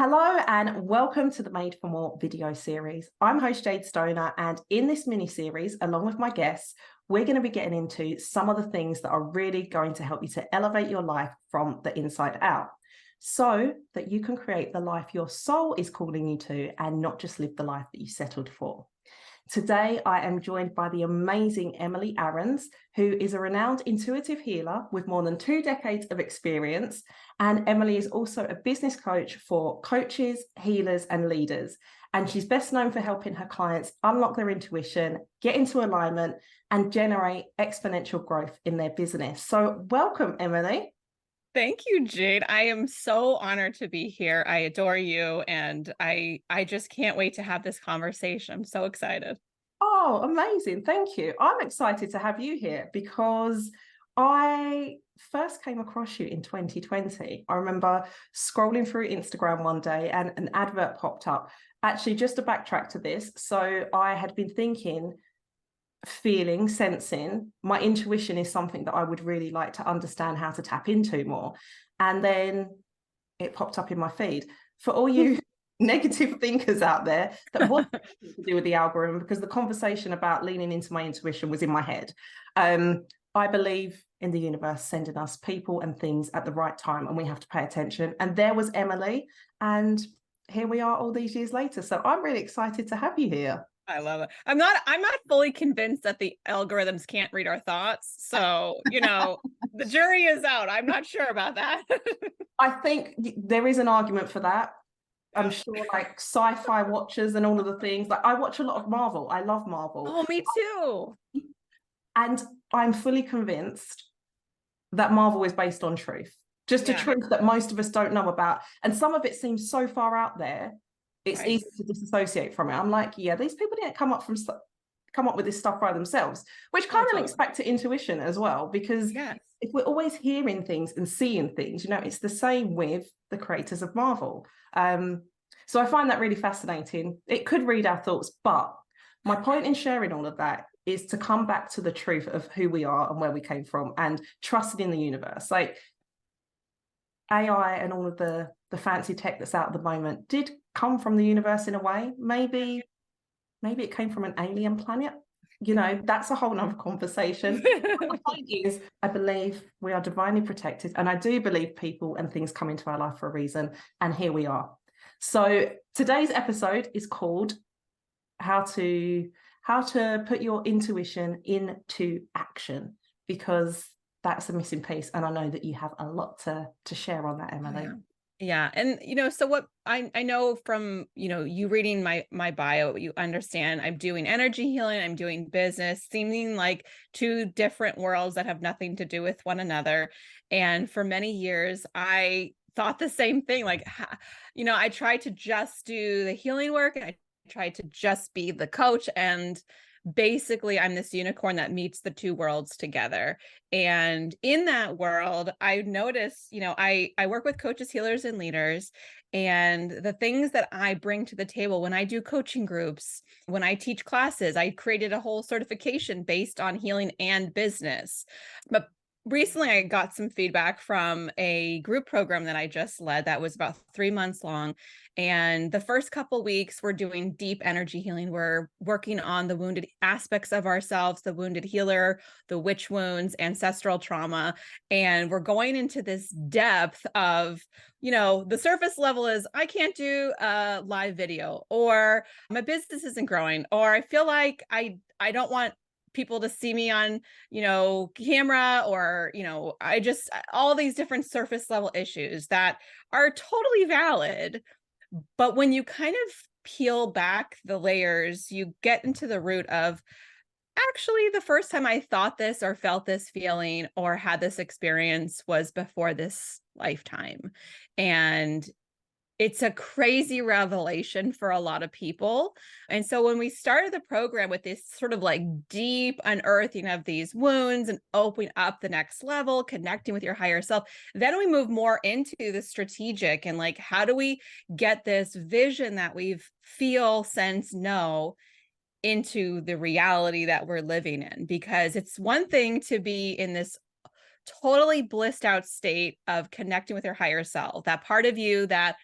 Hello and welcome to the Made for More video series. I'm host Jade Stoner, and in this mini series, along with my guests, we're going to be getting into some of the things that are really going to help you to elevate your life from the inside out so that you can create the life your soul is calling you to and not just live the life that you settled for. Today, I am joined by the amazing Emily Aarons, who is a renowned intuitive healer with more than 2 decades of experience. And Emily is also a business coach for coaches, healers, and leaders. And she's best known for helping her clients unlock their intuition, get into alignment, and generate exponential growth in their business. So welcome, Emily. Thank you, Jade. I am so honored to be here. I adore you, and I just can't wait to have this conversation. I'm so excited. Oh, amazing. Thank you. I'm excited to have you here because I first came across you in 2020. I remember scrolling through Instagram one day and an advert popped up. Actually, just to backtrack to this, so I had been thinking, feeling, sensing, my intuition is something that I would really like to understand how to tap into more. And then it popped up in my feed. For all you negative thinkers out there, that was to do with the algorithm, because the conversation about leaning into my intuition was in my head. I believe in the universe sending us people and things at the right time, and we have to pay attention. And there was Emily, and here we are all these years later. So I'm really excited to have you here. I love it. I'm not fully convinced that the algorithms can't read our thoughts. So, the jury is out. I'm not sure about that. I think there is an argument for that. I'm sure like sci-fi watchers and all of the things, like I watch a lot of Marvel. I love Marvel. Oh, me too. And I'm fully convinced that Marvel is based on truth. Just a truth that most of us don't know about. And some of it seems so far out there, it's easy to disassociate from it. I'm like, yeah, these people didn't come up with this stuff by themselves, which kind of links back to intuition as well, because if we're always hearing things and seeing things, it's the same with the creators of Marvel. So I find that really fascinating. It could read our thoughts, but my point in sharing all of that is to come back to the truth of who we are and where we came from and trusting in the universe. Like AI and all of the fancy tech that's out at the moment did come from the universe in a way. Maybe it came from an alien planet. That's a whole nother conversation. The point is, I believe we are divinely protected, and I do believe people and things come into our life for a reason, and here we are. So today's episode is called how to put your intuition into action, because that's a missing piece, and I know that you have a lot to share on that, Emily. Yeah. And, so what I know from, you reading my bio, you understand I'm doing energy healing, I'm doing business, seeming like two different worlds that have nothing to do with one another. And for many years, I thought the same thing. Like, I tried to just do the healing work, and I tried to just be the coach, and basically I'm this unicorn that meets the two worlds together. And in that world, I notice, I work with coaches, healers, and leaders. And the things that I bring to the table when I do coaching groups, when I teach classes, I created a whole certification based on healing and business. But recently I got some feedback from a group program that I just led that was about 3 months long. And the first couple weeks, we're doing deep energy healing. We're working on the wounded aspects of ourselves, the wounded healer, the witch wounds, ancestral trauma. And we're going into this depth of, the surface level is I can't do a live video, or my business isn't growing, or I feel like I don't want people to see me on, camera, or, I just, all these different surface level issues that are totally valid. But when you kind of peel back the layers, you get into the root of, actually, the first time I thought this or felt this feeling or had this experience was before this lifetime. And it's a crazy revelation for a lot of people. And so when we started the program with this sort of like deep unearthing of these wounds and opening up the next level, connecting with your higher self, then we move more into the strategic and like, how do we get this vision that we feel, sense, know into the reality that we're living in? Because it's one thing to be in this totally blissed out state of connecting with your higher self, that part of you that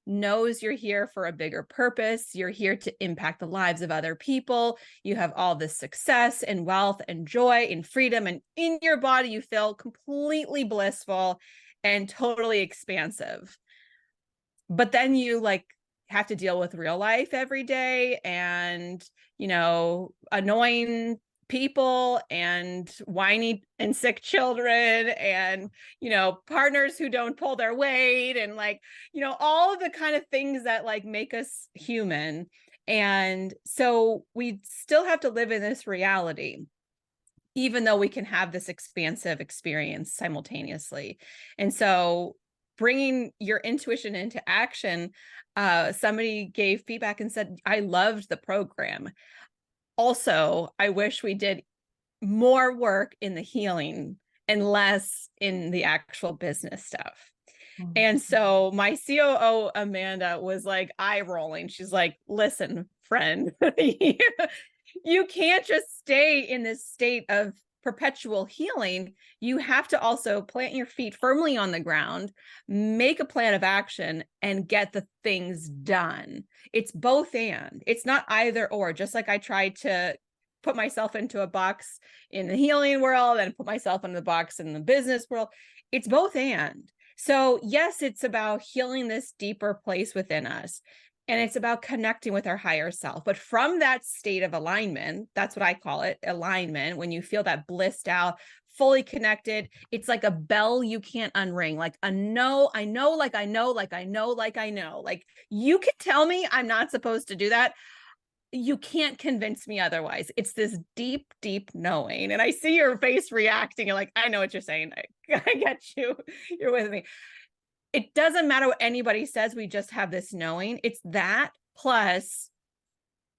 knows you're here for a bigger purpose. You're here to impact the lives of other people. You have all this success and wealth and joy and freedom, and in your body, you feel completely blissful and totally expansive. But then you like have to deal with real life every day, and, you know, annoying people and whiny and sick children, and, you know, partners who don't pull their weight, and like, you know, all of the kind of things that like make us human. And so we still have to live in this reality, even though we can have this expansive experience simultaneously. And so bringing your intuition into action, somebody gave feedback and said, I loved the program. Also, I wish we did more work in the healing and less in the actual business stuff. Mm-hmm. And so my COO, Amanda, was like eye rolling. She's like, listen, friend, you can't just stay in this state of perpetual healing. You have to also plant your feet firmly on the ground, make a plan of action, and get the things done. It's both and. It's not either or. Just like I tried to put myself into a box in the healing world and put myself in the box in the business world, it's both and. So yes, it's about healing this deeper place within us. And it's about connecting with our higher self. But from that state of alignment, that's what I call it, alignment, when you feel that blissed out, fully connected, it's like a bell you can't unring, like a no, I know, like I know, like I know, like I know. Like you can tell me I'm not supposed to do that. You can't convince me otherwise. It's this deep, deep knowing. And I see your face reacting. You're like, I know what you're saying. I get you. You're with me. It doesn't matter what anybody says. We just have this knowing. It's that plus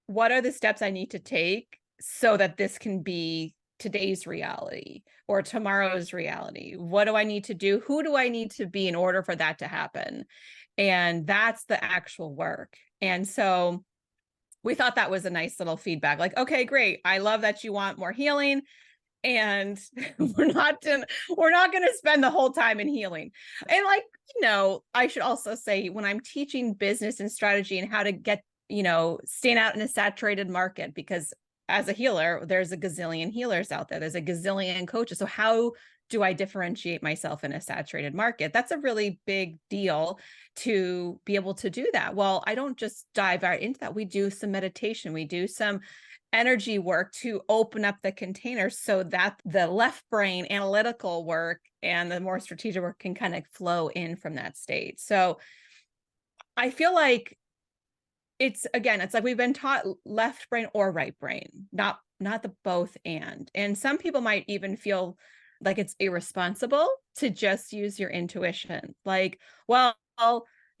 what are the steps I need to take so that this can be today's reality or tomorrow's reality? What do I need to do? Who do I need to be in order for that to happen? And that's the actual work. And so we thought that was a nice little feedback. Like, okay, great. I love that you want more healing. And we're not going to spend the whole time in healing. And like, you know, I should also say when I'm teaching business and strategy and how to get, you know, stand out in a saturated market, because as a healer, there's a gazillion healers out there. There's a gazillion coaches. So how do I differentiate myself in a saturated market? That's a really big deal to be able to do that. Well, I don't just dive right into that. We do some meditation. We do some energy work to open up the container so that the left brain analytical work and the more strategic work can kind of flow in from that state. So I feel like it's like we've been taught left brain or right brain, not the both and. And some people might even feel like it's irresponsible to just use your intuition. Like, well,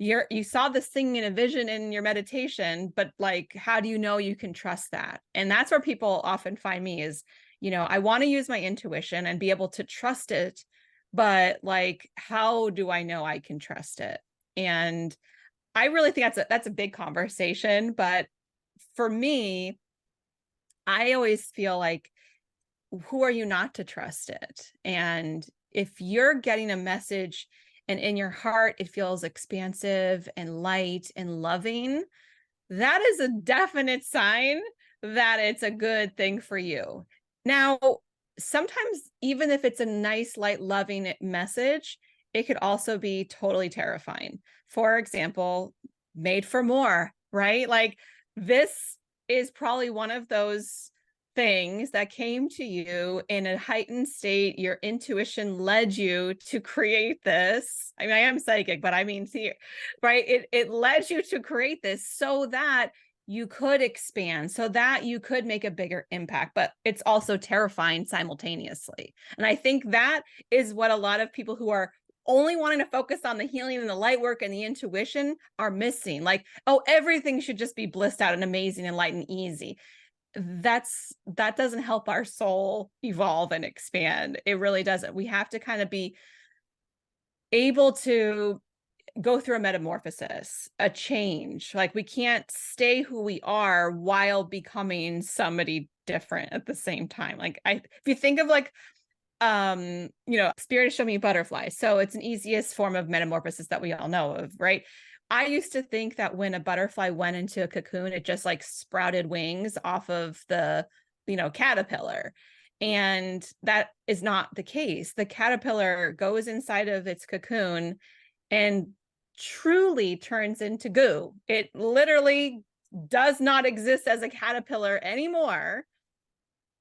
you saw this thing in a vision in your meditation, but like, how do you know you can trust that? And that's where people often find me is, you know, I want to use my intuition and be able to trust it, but like, how do I know I can trust it? And I really think that's a big conversation. But for me, I always feel like, who are you not to trust it? And if you're getting a message and in your heart, it feels expansive and light and loving, that is a definite sign that it's a good thing for you. Now, sometimes even if it's a nice, light, loving message, it could also be totally terrifying. For example, made for more, right? Like this is probably one of those things that came to you in a heightened state. Your intuition led you to create this. I mean, I am psychic, but I mean, see, right? It led you to create this so that you could expand, so that you could make a bigger impact, but it's also terrifying simultaneously. And I think that is what a lot of people who are only wanting to focus on the healing and the light work and the intuition are missing. Like, oh, everything should just be blissed out and amazing and light and easy. That doesn't help our soul evolve and expand. It really doesn't. We have to kind of be able to go through a metamorphosis, a change. Like we can't stay who we are while becoming somebody different at the same time. Like if you think of like, you know, spirit showed me butterflies. So it's an easiest form of metamorphosis that we all know of, right? I used to think that when a butterfly went into a cocoon, it just like sprouted wings off of the, caterpillar. And that is not the case. The caterpillar goes inside of its cocoon and truly turns into goo. It literally does not exist as a caterpillar anymore.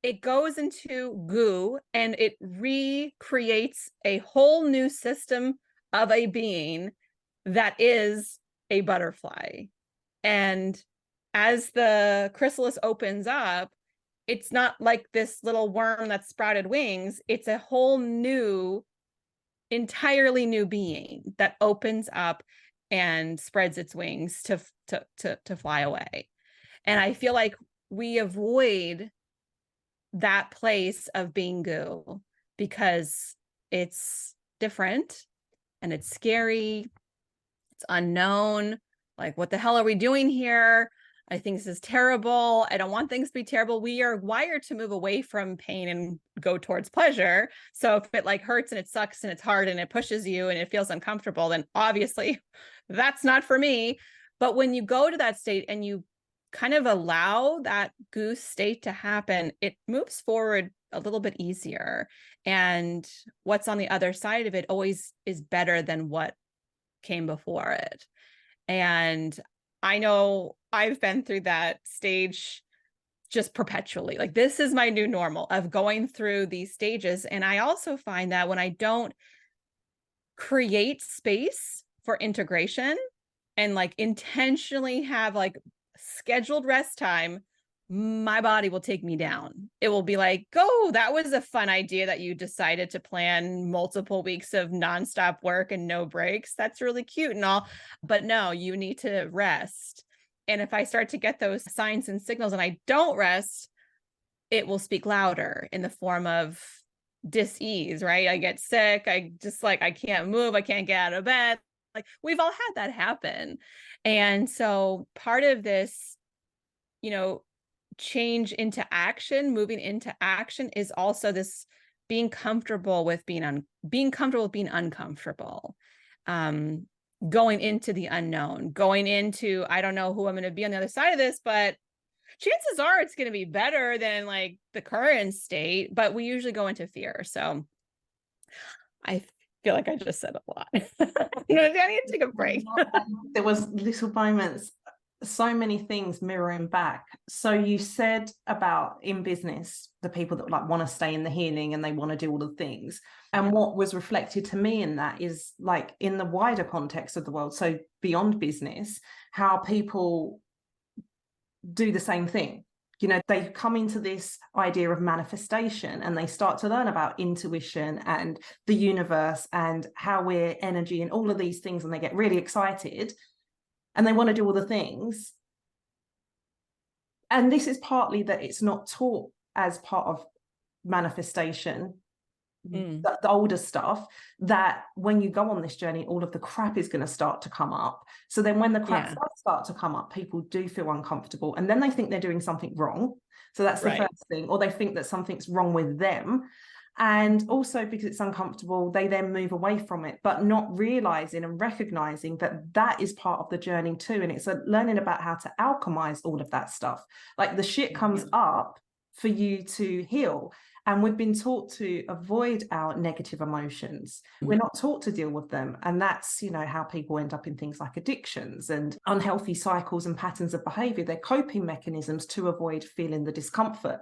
It goes into goo and it recreates a whole new system of a being that is a butterfly. And as the chrysalis opens up, it's not like this little worm that sprouted wings. It's a whole new, entirely new being that opens up and spreads its wings to fly away. And I feel like we avoid that place of being goo because it's different and it's scary. It's unknown. Like, what the hell are we doing here? I think this is terrible. I don't want things to be terrible. We are wired to move away from pain and go towards pleasure. So if it like hurts and it sucks and it's hard and it pushes you and it feels uncomfortable, then obviously that's not for me. But when you go to that state and you kind of allow that goose state to happen, it moves forward a little bit easier. And what's on the other side of it always is better than what came before it. And I know I've been through that stage just perpetually. Like, this is my new normal of going through these stages. And I also find that when I don't create space for integration and like intentionally have like scheduled rest time, my body will take me down. It will be like, oh, that was a fun idea that you decided to plan multiple weeks of nonstop work and no breaks. That's really cute and all, but no, you need to rest. And if I start to get those signs and signals and I don't rest, it will speak louder in the form of dis-ease, right? I get sick. I can't move. I can't get out of bed. Like, we've all had that happen. And so part of this, change into action, moving into action, is also this being comfortable with being uncomfortable, going into the unknown, going into, I don't know who I'm going to be on the other side of this, but chances are it's going to be better than like the current state, but we usually go into fear. So I feel like I just said a lot. I need to take a break. There was little moments, so many things mirroring back. So you said about in business, the people that like want to stay in the healing and they want to do all the things. And what was reflected to me in that is like in the wider context of the world, so beyond business, how people do the same thing. They come into this idea of manifestation and they start to learn about intuition and the universe and how we're energy and all of these things, and they get really excited and they want to do all the things. And this is partly that it's not taught as part of manifestation, the older stuff, that when you go on this journey, all of the crap is going to start to come up. So then when the crap does start to come up, people do feel uncomfortable and then they think they're doing something wrong. So that's the first thing, or they think that something's wrong with them. And also because it's uncomfortable, they then move away from it, but not realizing and recognizing that that is part of the journey too. And it's learning about how to alchemize all of that stuff. Like the shit comes up for you to heal. And we've been taught to avoid our negative emotions. We're not taught to deal with them. And that's, how people end up in things like addictions and unhealthy cycles and patterns of behavior. They're coping mechanisms to avoid feeling the discomfort.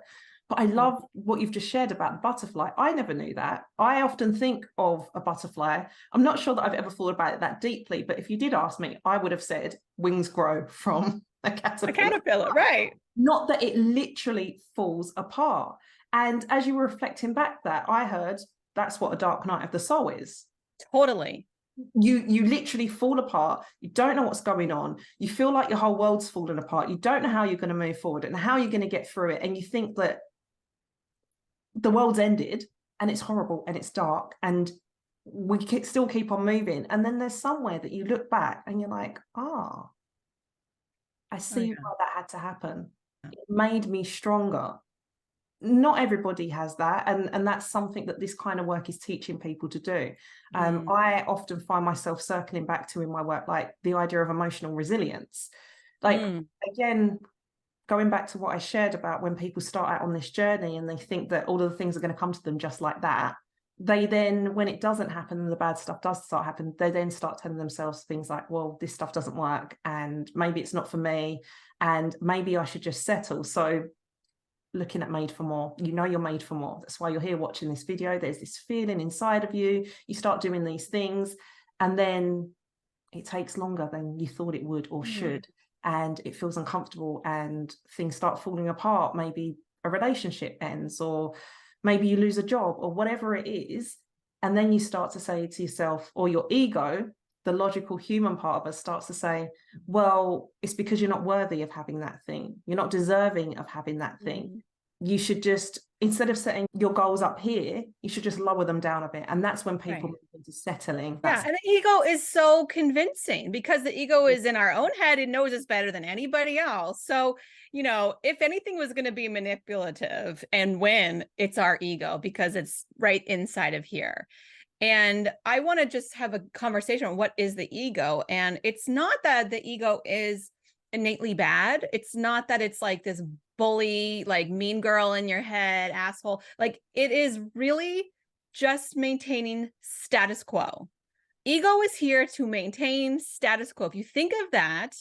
But I love what you've just shared about the butterfly. I never knew that. I often think of a butterfly. I'm not sure that I've ever thought about it that deeply, but if you did ask me, I would have said wings grow from a caterpillar. A caterpillar, right. Not that it literally falls apart. And as you were reflecting back that, I heard that's what a dark night of the soul is. Totally. You literally fall apart. You don't know what's going on. You feel like your whole world's fallen apart. You don't know how you're going to move forward and how you're going to get through it. And you think that the world's ended and it's horrible and it's dark and we still keep on moving. And then there's somewhere that you look back and you're like, I see why that had to happen. It made me stronger. not everybody has that, and that's something that this kind of work is teaching people to do. I often find myself circling back to in my work, like the idea of emotional resilience. Like, again, going back to what I shared about when people start out on this journey and they think that all of the things are going to come to them just like that, they then, when it doesn't happen and the bad stuff does start happening, they then start telling themselves things like, well, this stuff doesn't work, and maybe it's not for me, and maybe I should just settle. So looking at made for more, you know, you're made for more. That's why you're here watching this video. There's this feeling inside of you. You start doing these things, and then it takes longer than you thought it would or should, and it feels uncomfortable, and things start falling apart. Maybe a relationship ends, or maybe you lose a job, or whatever it is. And then you start to say to yourself, or your ego, the logical human part of us, starts to say, well, it's because you're not worthy of having that thing. You're not deserving of having that thing. You should just, instead of setting your goals up here, you should just lower them down a bit. And that's when people move into settling. Yeah, and the ego is so convincing, because the ego is in our own head. It knows us better than anybody else. So, you know, if anything was going to be manipulative and win, it's our ego, because it's right inside of here. And I want to just have a conversation on what is the ego. And it's not that the ego is innately bad. It's not that it's like this bully, like mean girl in your head, asshole. Like, it is really just maintaining status quo. Ego is here to maintain status quo. If you think of that,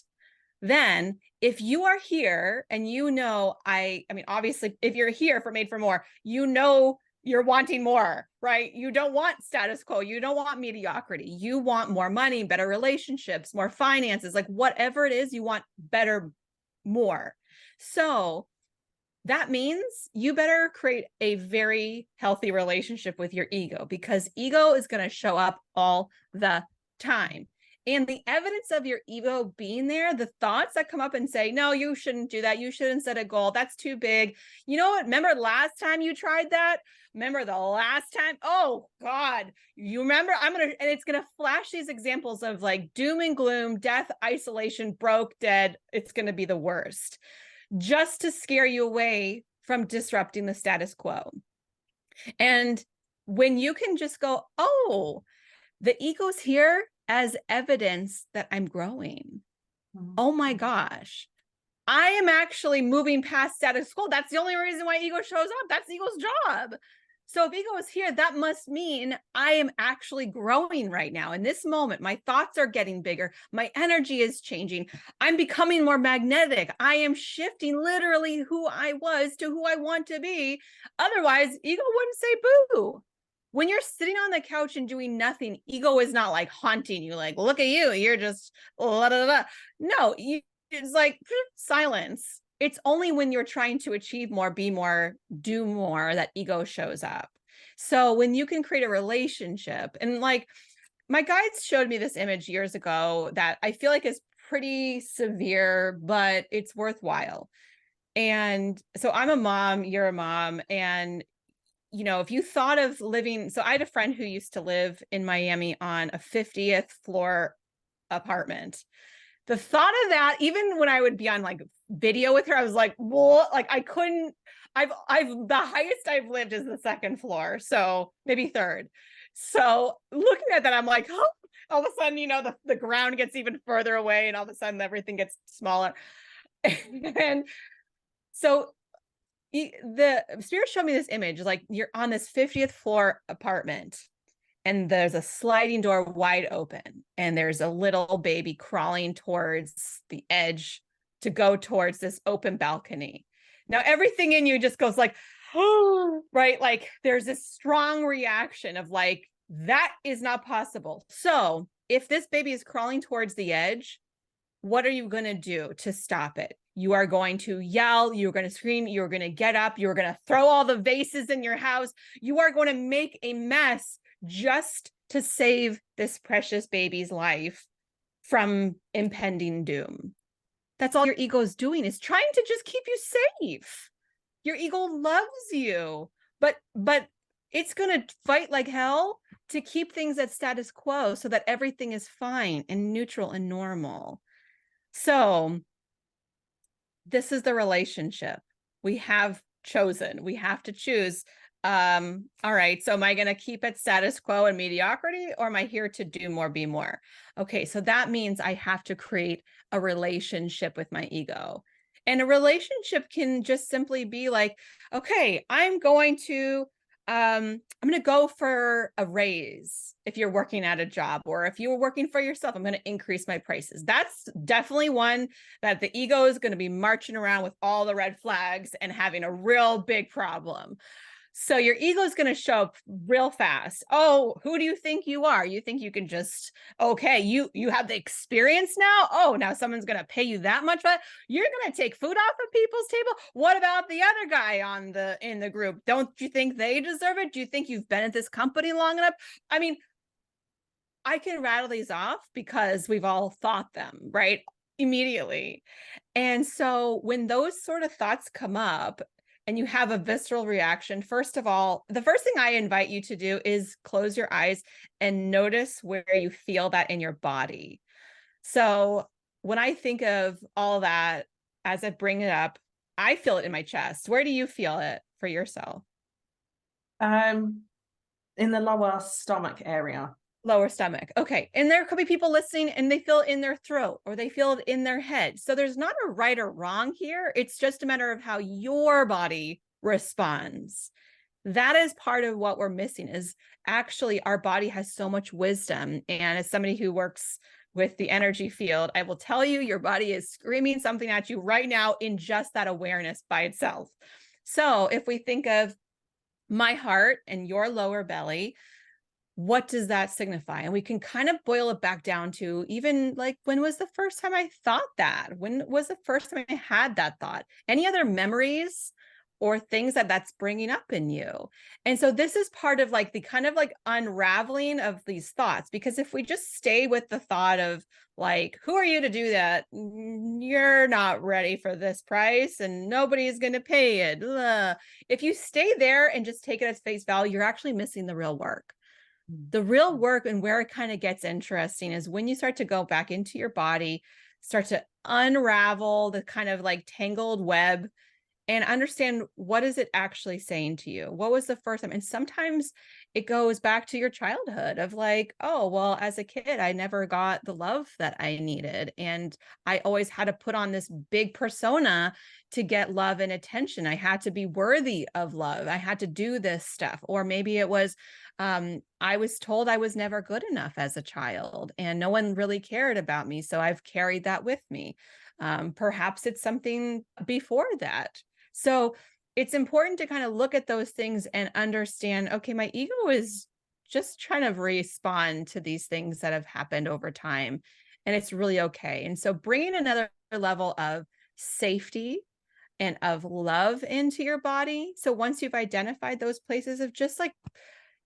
then if you are here and you know, I mean, obviously, if you're here for Made for More, you know, you're wanting more, right? You don't want status quo. You don't want mediocrity. You want more money, better relationships, more finances, like whatever it is, you want better, more. So that means you better create a very healthy relationship with your ego, because ego is going to show up all the time. And the evidence of your ego being there, the thoughts that come up and say, no, you shouldn't do that. You shouldn't set a goal. That's too big. You know what? Remember last time you tried that? Remember the last time? Oh God, you remember? And it's going to flash these examples of like doom and gloom, death, isolation, broke, dead. It's going to be the worst, just to scare you away from disrupting the status quo. And when you can just go, oh, the ego's here as evidence that I'm growing. Oh my gosh, I am actually moving past status quo. That's the only reason why ego shows up. That's ego's job. So if ego is here, that must mean I am actually growing right now. In this moment, my thoughts are getting bigger. My energy is changing. I'm becoming more magnetic. I am shifting literally who I was to who I want to be. Otherwise, ego wouldn't say boo. When you're sitting on the couch and doing nothing, ego is not like haunting you, like, look at you, you're just blah, blah, blah. No, it's like silence. It's only when you're trying to achieve more, be more, do more, that ego shows up. So when you can create a relationship, and like my guides showed me this image years ago that I feel like is pretty severe, but it's worthwhile. And so I'm a mom, you're a mom, and you know, if you thought of living, so I had a friend who used to live in Miami on a 50th floor apartment. The thought of that, even when I would be on like video with her, I was like, well, like I couldn't, I've the highest I've lived is the second floor. So maybe third. So looking at that, I'm like, oh, all of a sudden, you know, the ground gets even further away, and all of a sudden everything gets smaller. And so the spirit showed me this image, like you're on this 50th floor apartment, and there's a sliding door wide open, and there's a little baby crawling towards the edge to go towards this open balcony. Now everything in you just goes like, oh, right? Like there's this strong reaction of like, that is not possible. So if this baby is crawling towards the edge, what are you going to do to stop it? You are going to yell, you're going to scream, you're going to get up, you're going to throw all the vases in your house. You are going to make a mess just to save this precious baby's life from impending doom. That's all your ego is doing, is trying to just keep you safe. Your ego loves you, but it's going to fight like hell to keep things at status quo so that everything is fine and neutral and normal. So this is the relationship. We have chosen. We have to choose. All right, so am I going to keep it status quo and mediocrity, or am I here to do more, be more? Okay, so that means I have to create a relationship with my ego. And a relationship can just simply be like, okay, I'm going to go for a raise if you're working at a job, or if you were working for yourself, I'm going to increase my prices. That's definitely one that the ego is going to be marching around with all the red flags and having a real big problem. So your ego is going to show up real fast. Oh, who do you think you are? You think you can just, okay, you have the experience now? Oh, now someone's going to pay you that much, but you're going to take food off of people's table? What about the other guy in the group? Don't you think they deserve it? Do you think you've been at this company long enough? I mean, I can rattle these off because we've all thought them, right? Immediately. And so when those sort of thoughts come up, and you have a visceral reaction, first of all, the first thing I invite you to do is close your eyes and notice where you feel that in your body. So when I think of all that, as I bring it up, I feel it in my chest. Where do you feel it for yourself? In the lower stomach area. Lower stomach. Okay. And there could be people listening and they feel it in their throat or they feel it in their head. So there's not a right or wrong here. It's just a matter of how your body responds. That is part of what we're missing, is actually our body has so much wisdom. And as somebody who works with the energy field, I will tell you, your body is screaming something at you right now in just that awareness by itself. So if we think of my heart and your lower belly, what does that signify? And we can kind of boil it back down to, even like, when was the first time I thought that? When was the first time I had that thought? Any other memories or things that's bringing up in you? And so this is part of like the kind of like unraveling of these thoughts, because if we just stay with the thought of like, who are you to do that? You're not ready for this price and nobody's going to pay it. Ugh. If you stay there and just take it as face value, you're actually missing the real work. The real work, and where it kind of gets interesting, is when you start to go back into your body, start to unravel the kind of like tangled web and understand, what is it actually saying to you? What was the first time? And sometimes it goes back to your childhood of like, oh, well, as a kid, I never got the love that I needed. And I always had to put on this big persona to get love and attention. I had to be worthy of love. I had to do this stuff. Or maybe it was, I was told I was never good enough as a child and no one really cared about me. So I've carried that with me. Perhaps it's something before that. So it's important to kind of look at those things and understand, okay, my ego is just trying to respond to these things that have happened over time. And it's really okay. And so bringing another level of safety and of love into your body. So once you've identified those places of just like,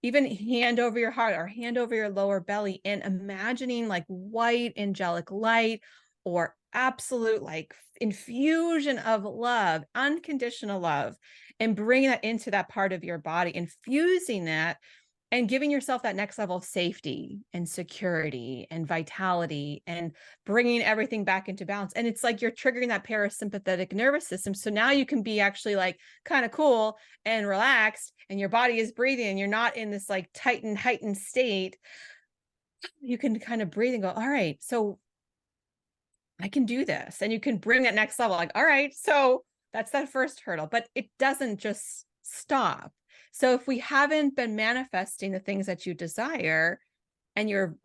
even hand over your heart or hand over your lower belly, and imagining like white angelic light or absolute like infusion of love, unconditional love, and bringing that into that part of your body, infusing that and giving yourself that next level of safety and security and vitality and bringing everything back into balance. And it's like you're triggering that parasympathetic nervous system. So now you can be actually like kind of cool and relaxed, and your body is breathing, and you're not in this like heightened state. You can kind of breathe and go, all right, so I can do this. And you can bring that next level, like, all right, so that's that first hurdle, but it doesn't just stop. So if we haven't been manifesting the things that you desire, and you're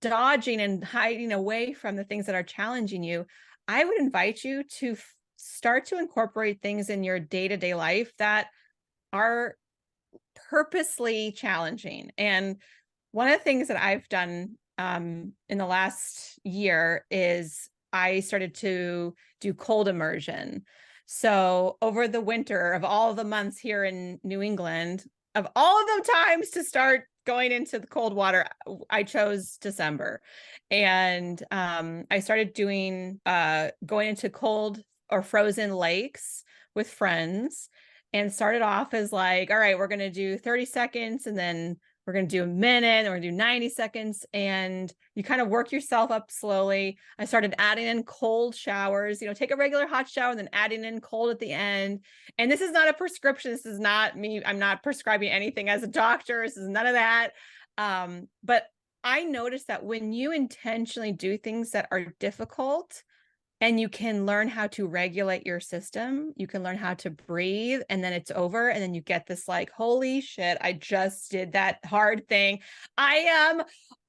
dodging and hiding away from the things that are challenging you, I would invite you to start to incorporate things in your day-to-day life that are purposely challenging. And one of the things that I've done in the last year is I started to do cold immersion. So over the winter of all the months here in New England, of all of the times to start going into the cold water, I chose December. And I started doing going into cold or frozen lakes with friends, and started off as like, all right, we're going to do 30 seconds and then we're going to do a minute, and we're going to do 90 seconds. And you kind of work yourself up slowly. I started adding in cold showers, take a regular hot shower and then adding in cold at the end. And this is not a prescription. This is not me. I'm not prescribing anything as a doctor. This is none of that. But I noticed that when you intentionally do things that are difficult, and you can learn how to regulate your system, you can learn how to breathe, and then it's over. And then you get this like, holy shit, I just did that hard thing. I am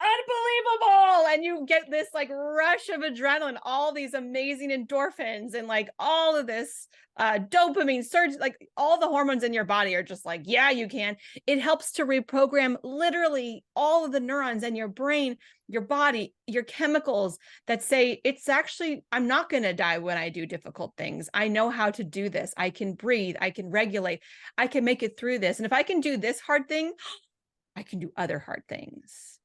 unbelievable. And you get this like rush of adrenaline, all these amazing endorphins, and like all of this dopamine surge, like all the hormones in your body are just like, yeah, you can. It helps to reprogram literally all of the neurons in your brain, your body, your chemicals that say, it's actually, I'm not going to die when I do difficult things. I know how to do this. I can breathe. I can regulate. I can make it through this. And if I can do this hard thing, I can do other hard things.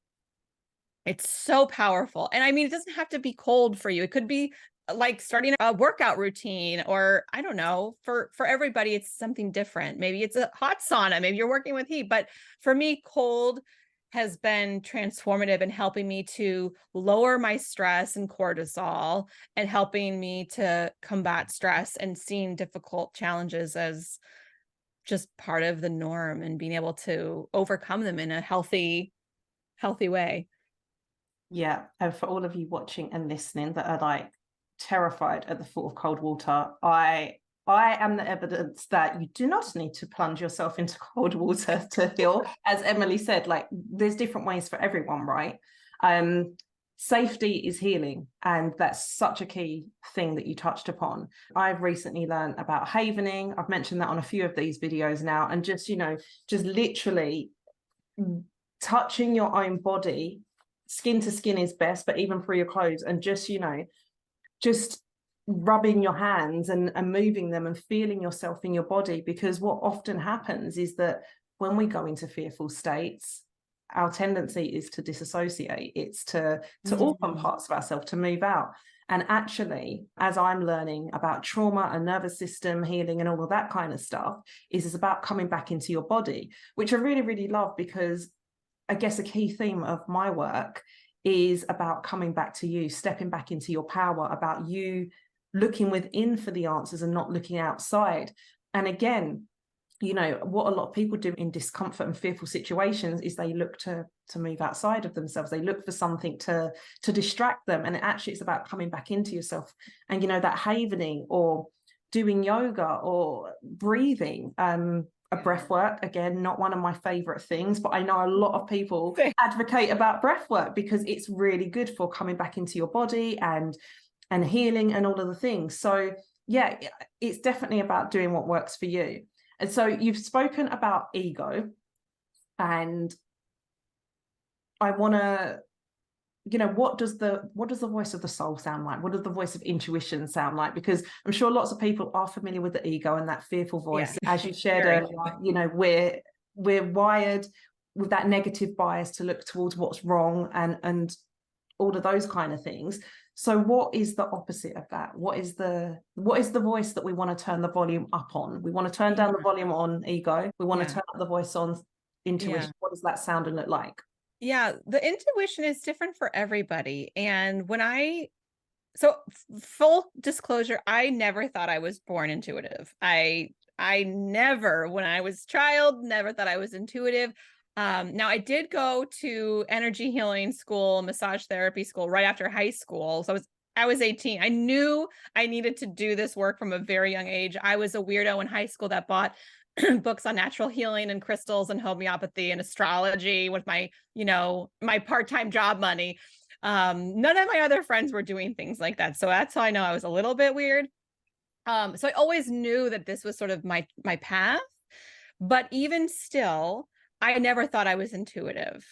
It's so powerful. And I mean, it doesn't have to be cold for you. It could be like starting a workout routine, or I don't know, for everybody, it's something different. Maybe it's a hot sauna. Maybe you're working with heat. But for me, cold has been transformative in helping me to lower my stress and cortisol, and helping me to combat stress and seeing difficult challenges as just part of the norm and being able to overcome them in a healthy way. Yeah. And for all of you watching and listening that are like terrified at the thought of cold water, I am the evidence that you do not need to plunge yourself into cold water to heal. As Emily said, like there's different ways for everyone, right? Safety is healing, and that's such a key thing that you touched upon. I've recently learned about havening. I've mentioned that on a few of these videos now, and just literally touching your own body, skin to skin is best, but even through your clothes, and just rubbing your hands and moving them and feeling yourself in your body. Because what often happens is that when we go into fearful states, our tendency is to disassociate. It's to open parts of ourselves, to move out. And actually, as I'm learning about trauma and nervous system healing and all of that kind of stuff, is about coming back into your body, which I really, really love, because I guess a key theme of my work is about coming back to you, stepping back into your power, about you looking within for the answers and not looking outside. And again, what a lot of people do in discomfort and fearful situations is they look to move outside of themselves. They look for something to distract them. And actually it's about coming back into yourself. And, that havening or doing yoga or breathing, a breath work, again, not one of my favorite things, but I know a lot of people advocate about breath work because it's really good for coming back into your body and healing and all of the things. So yeah, it's definitely about doing what works for you. And so you've spoken about ego, and I want to, what does the voice of the soul sound like? What does the voice of intuition sound like? Because I'm sure lots of people are familiar with the ego and that fearful voice. Yeah. As you shared earlier, we're wired with that negative bias to look towards what's wrong and all of those kind of things. So what is the opposite of that? What is the voice that we want to turn the volume up on? We want to turn down the volume on ego. We want to turn up the voice on intuition. What does that sound and look like? Yeah, the intuition is different for everybody. And so full disclosure, I never thought I was born intuitive. I never, when I was a child, never thought I was intuitive. Now I did go to energy healing school, massage therapy school right after high school. So I was 18. I knew I needed to do this work from a very young age. I was a weirdo in high school that bought books on natural healing and crystals and homeopathy and astrology with my, my part-time job money. None of my other friends were doing things like that. So that's how I know I was a little bit weird. So I always knew that this was sort of my path, but even still, I never thought I was intuitive.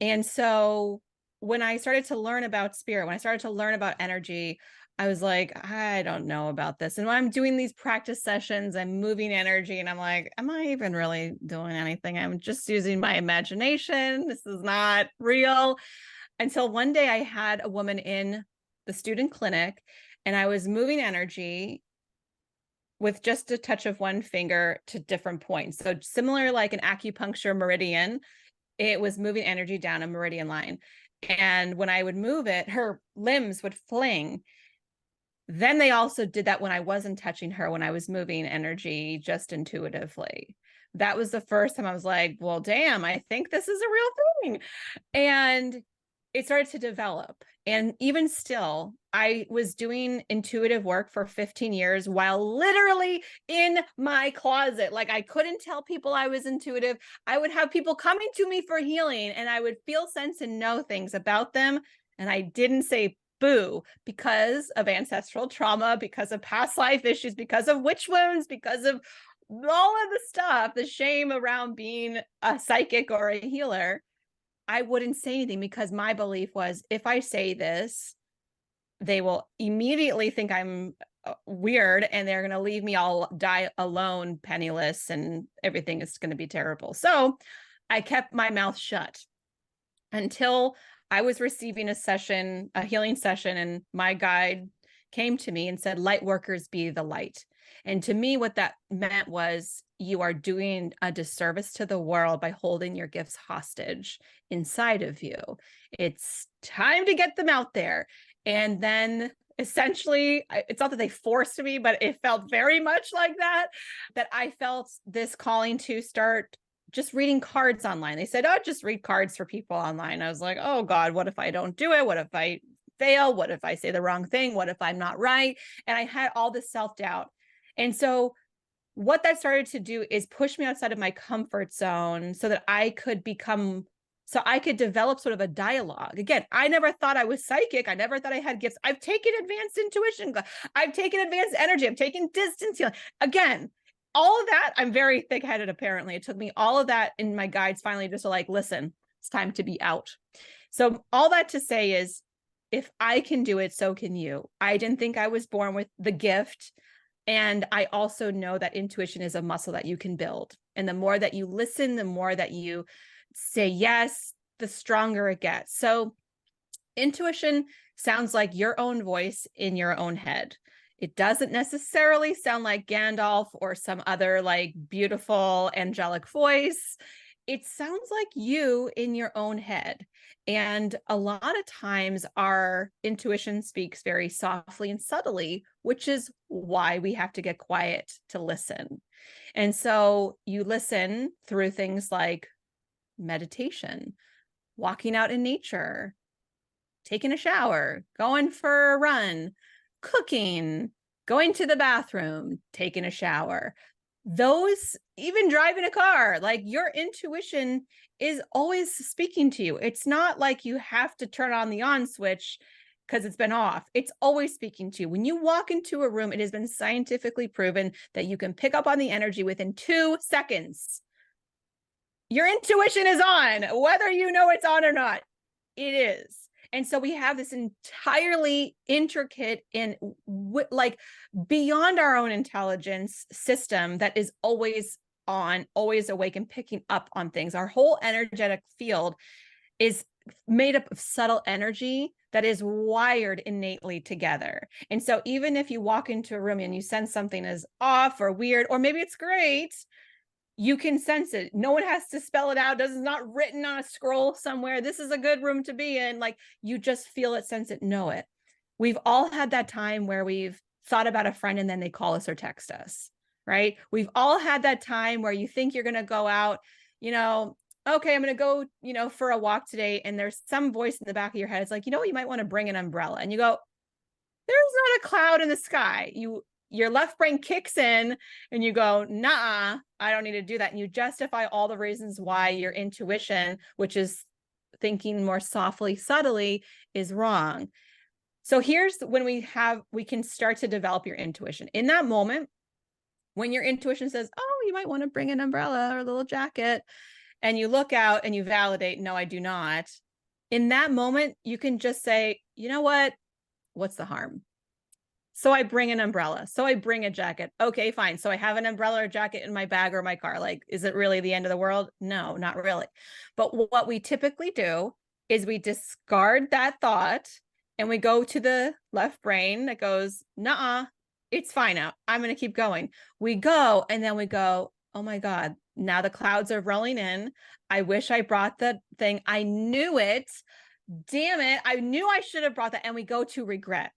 And so when I started to learn about spirit, when I started to learn about energy, I was like, I don't know about this. And when I'm doing these practice sessions, I'm moving energy and I'm like, am I even really doing anything? I'm just using my imagination. This is not real. Until one day I had a woman in the student clinic and I was moving energy with just a touch of one finger to different points. So similar like an acupuncture meridian, It was moving energy down a meridian line. And when I would move it, her limbs would fling. Then they also did that when I wasn't touching her, when I was moving energy just intuitively. That was the first time I was like, well, damn, I think this is a real thing. And it started to develop. And even still, I was doing intuitive work for 15 years while literally in my closet. Like, I couldn't tell people I was intuitive. I would have people coming to me for healing, and I would feel, sense, and know things about them. And I didn't say boo because of ancestral trauma, because of past life issues, because of witch wounds, because of all of the stuff, the shame around being a psychic or a healer. I wouldn't say anything because my belief was, if I say this, they will immediately think I'm weird and they're going to leave me all die alone, penniless, and everything is going to be terrible. So I kept my mouth shut until I was receiving a session, a healing session, and my guide came to me and said, light workers be the light. And to me, what that meant was, you are doing a disservice to the world by holding your gifts hostage inside of you. It's time to get them out there. And then essentially, it's not that they forced me, but it felt very much like that I felt this calling to start just reading cards online. They said, oh, just read cards for people online. I was like, oh God, what if I don't do it? What if I fail? What if I say the wrong thing? What if I'm not right? And I had all this self-doubt. And so what that started to do is push me outside of my comfort zone so that I could develop sort of a dialogue. Again, I never thought I was psychic. I never thought I had gifts. I've taken advanced intuition. I've taken advanced energy. I've taken distance healing. Again, all of that, I'm very thick-headed, apparently. It took me all of that in my guides finally just to like, listen, it's time to be out. So all that to say is, if I can do it, so can you. I didn't think I was born with the gift. And I also know that intuition is a muscle that you can build. And the more that you listen, the more that you say yes, the stronger it gets. So intuition sounds like your own voice in your own head. It doesn't necessarily sound like Gandalf or some other like beautiful angelic voice. It sounds like you in your own head. And a lot of times our intuition speaks very softly and subtly, which is why we have to get quiet to listen. And so you listen through things like meditation, walking out in nature, taking a shower, going for a run, cooking, going to the bathroom, taking a shower. Those, even driving a car, like your intuition is always speaking to you. It's not like you have to turn on the on switch because it's been off. It's always speaking to you. When you walk into a room, it has been scientifically proven that you can pick up on the energy within 2 seconds. Your intuition is on, whether you know it's on or not. It is. And so we have this entirely intricate and like beyond our own intelligence system that is always on, always awake and picking up on things. Our whole energetic field is made up of subtle energy that is wired innately together. And so even if you walk into a room and you sense something is off or weird, or maybe it's great, you can sense it. No one has to spell it out. This is not written on a scroll somewhere. This is a good room to be in. Like, you just feel it, sense it, know it. We've all had that time where we've thought about a friend and then they call us or text us, right? We've all had that time where you think you're going to go out, okay, I'm going to go, for a walk today. And there's some voice in the back of your head. It's like, you might want to bring an umbrella. And you go, there's not a cloud in the sky. Your left brain kicks in and you go, nah, I don't need to do that. And you justify all the reasons why your intuition, which is thinking more softly, subtly, is wrong. So here's when we can start to develop your intuition. In that moment, when your intuition says, oh, you might want to bring an umbrella or a little jacket, and you look out and you validate, no, I do not. In that moment, you can just say, you know what? What's the harm? So I bring an umbrella. So I bring a jacket. Okay, fine. So I have an umbrella or jacket in my bag or my car. Like, is it really the end of the world? No, not really. But what we typically do is we discard that thought and we go to the left brain that goes, nah, it's fine out. I'm going to keep going. We go and then we go, oh my God, now the clouds are rolling in. I wish I brought the thing. I knew it. Damn it. I knew I should have brought that. And we go to regret.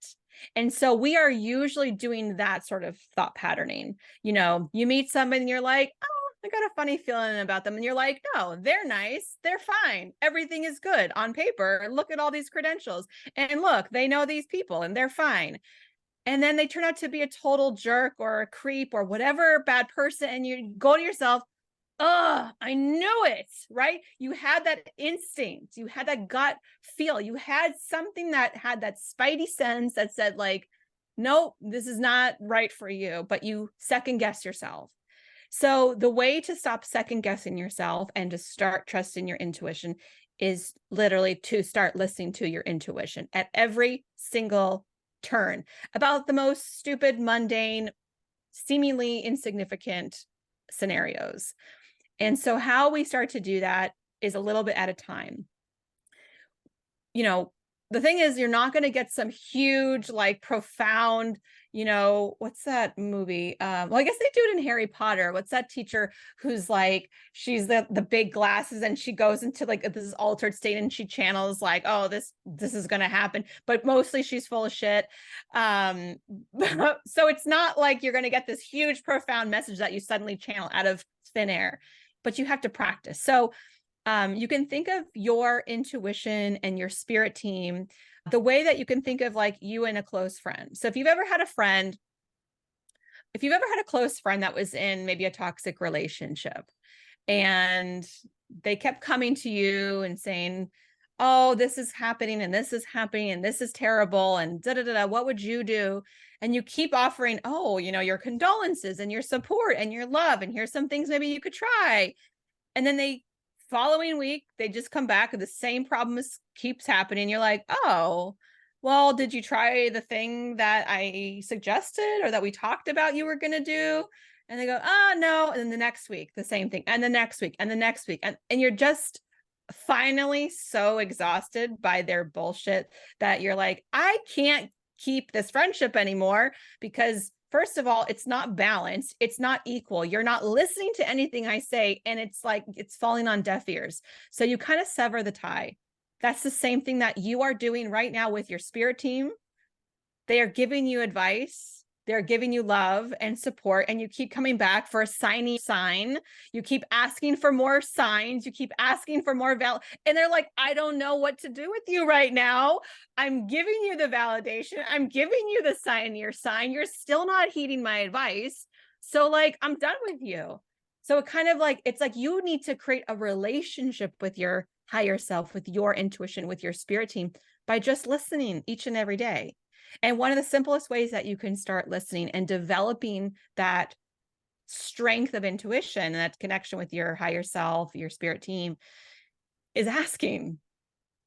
And so we are usually doing that sort of thought patterning. You know, you meet somebody and you're like, oh, I got a funny feeling about them. And you're like, no, they're nice. They're fine. Everything is good on paper. Look at all these credentials. And look, they know these people and they're fine. And then they turn out to be a total jerk or a creep or whatever bad person. And you go to yourself, oh, I knew it, right? You had that instinct. You had that gut feel. You had something that had that spidey sense that said like, nope, this is not right for you, but you second guess yourself. So the way to stop second guessing yourself and to start trusting your intuition is literally to start listening to your intuition at every single turn about the most stupid, mundane, seemingly insignificant scenarios. And so how we start to do that is a little bit at a time. You know, the thing is, you're not going to get some huge, like profound, you know, what's that movie? Well, I guess they do it in Harry Potter. What's that teacher who's like, she's the big glasses and she goes into like this altered state and she channels like, oh, this is going to happen. But mostly she's full of shit. So it's not like you're going to get this huge, profound message that you suddenly channel out of thin air, but you have to practice. So you can think of your intuition and your spirit team the way that you can think of like you and a close friend. So if you've ever had a close friend that was in maybe a toxic relationship and they kept coming to you and saying, oh, this is happening and this is happening and this is terrible and da da da, what would you do? And you keep offering, oh, you know, your condolences and your support and your love, and here's some things maybe you could try. And then they following week, they just come back and the same problem keeps happening. You're like, oh, well, did you try the thing that I suggested or that we talked about you were going to do? And they go, oh, no. And then the next week, the same thing. And the next week and the next week. And you're just finally so exhausted by their bullshit that you're like, I can't keep this friendship anymore because first of all, it's not balanced. It's not equal. You're not listening to anything I say. And it's like, it's falling on deaf ears. So you kind of sever the tie. That's the same thing that you are doing right now with your spirit team. They are giving you advice. They're giving you love and support. And you keep coming back for a sign. You keep asking for more signs. You keep asking for more and they're like, I don't know what to do with you right now. I'm giving you the validation. I'm giving you the sign. You're still not heeding my advice. So like, I'm done with you. So it kind of like, it's like you need to create a relationship with your higher self, with your intuition, with your spirit team by just listening each and every day. And one of the simplest ways that you can start listening and developing that strength of intuition and that connection with your higher self, your spirit team, is asking,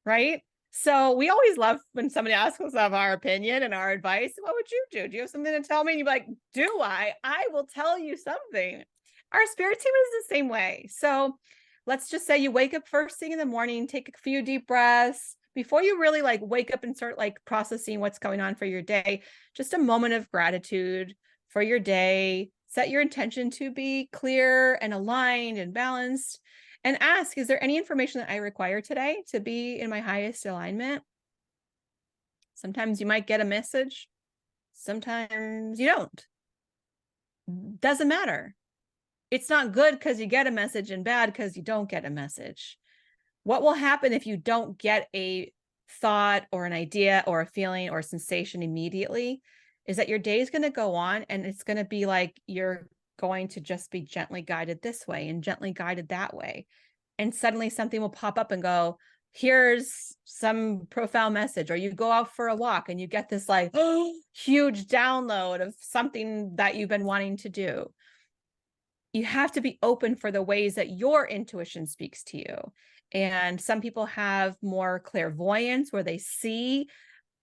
right? So we always love when somebody asks us of our opinion and our advice. What would you do? Do you have something to tell me? And you're like, do I? I will tell you something. Our spirit team is the same way. So let's just say you wake up first thing in the morning, take a few deep breaths. Before you really like wake up and start like processing what's going on for your day, just a moment of gratitude for your day. Set your intention to be clear and aligned and balanced, and ask, is there any information that I require today to be in my highest alignment? Sometimes you might get a message. Sometimes you don't. Doesn't matter. It's not good because you get a message and bad because you don't get a message. What will happen if you don't get a thought or an idea or a feeling or a sensation immediately is that your day is going to go on and it's going to be like you're going to just be gently guided this way and gently guided that way. And suddenly something will pop up and go, here's some profound message. Or you go out for a walk and you get this like huge download of something that you've been wanting to do. You have to be open for the ways that your intuition speaks to you. And some people have more clairvoyance where they see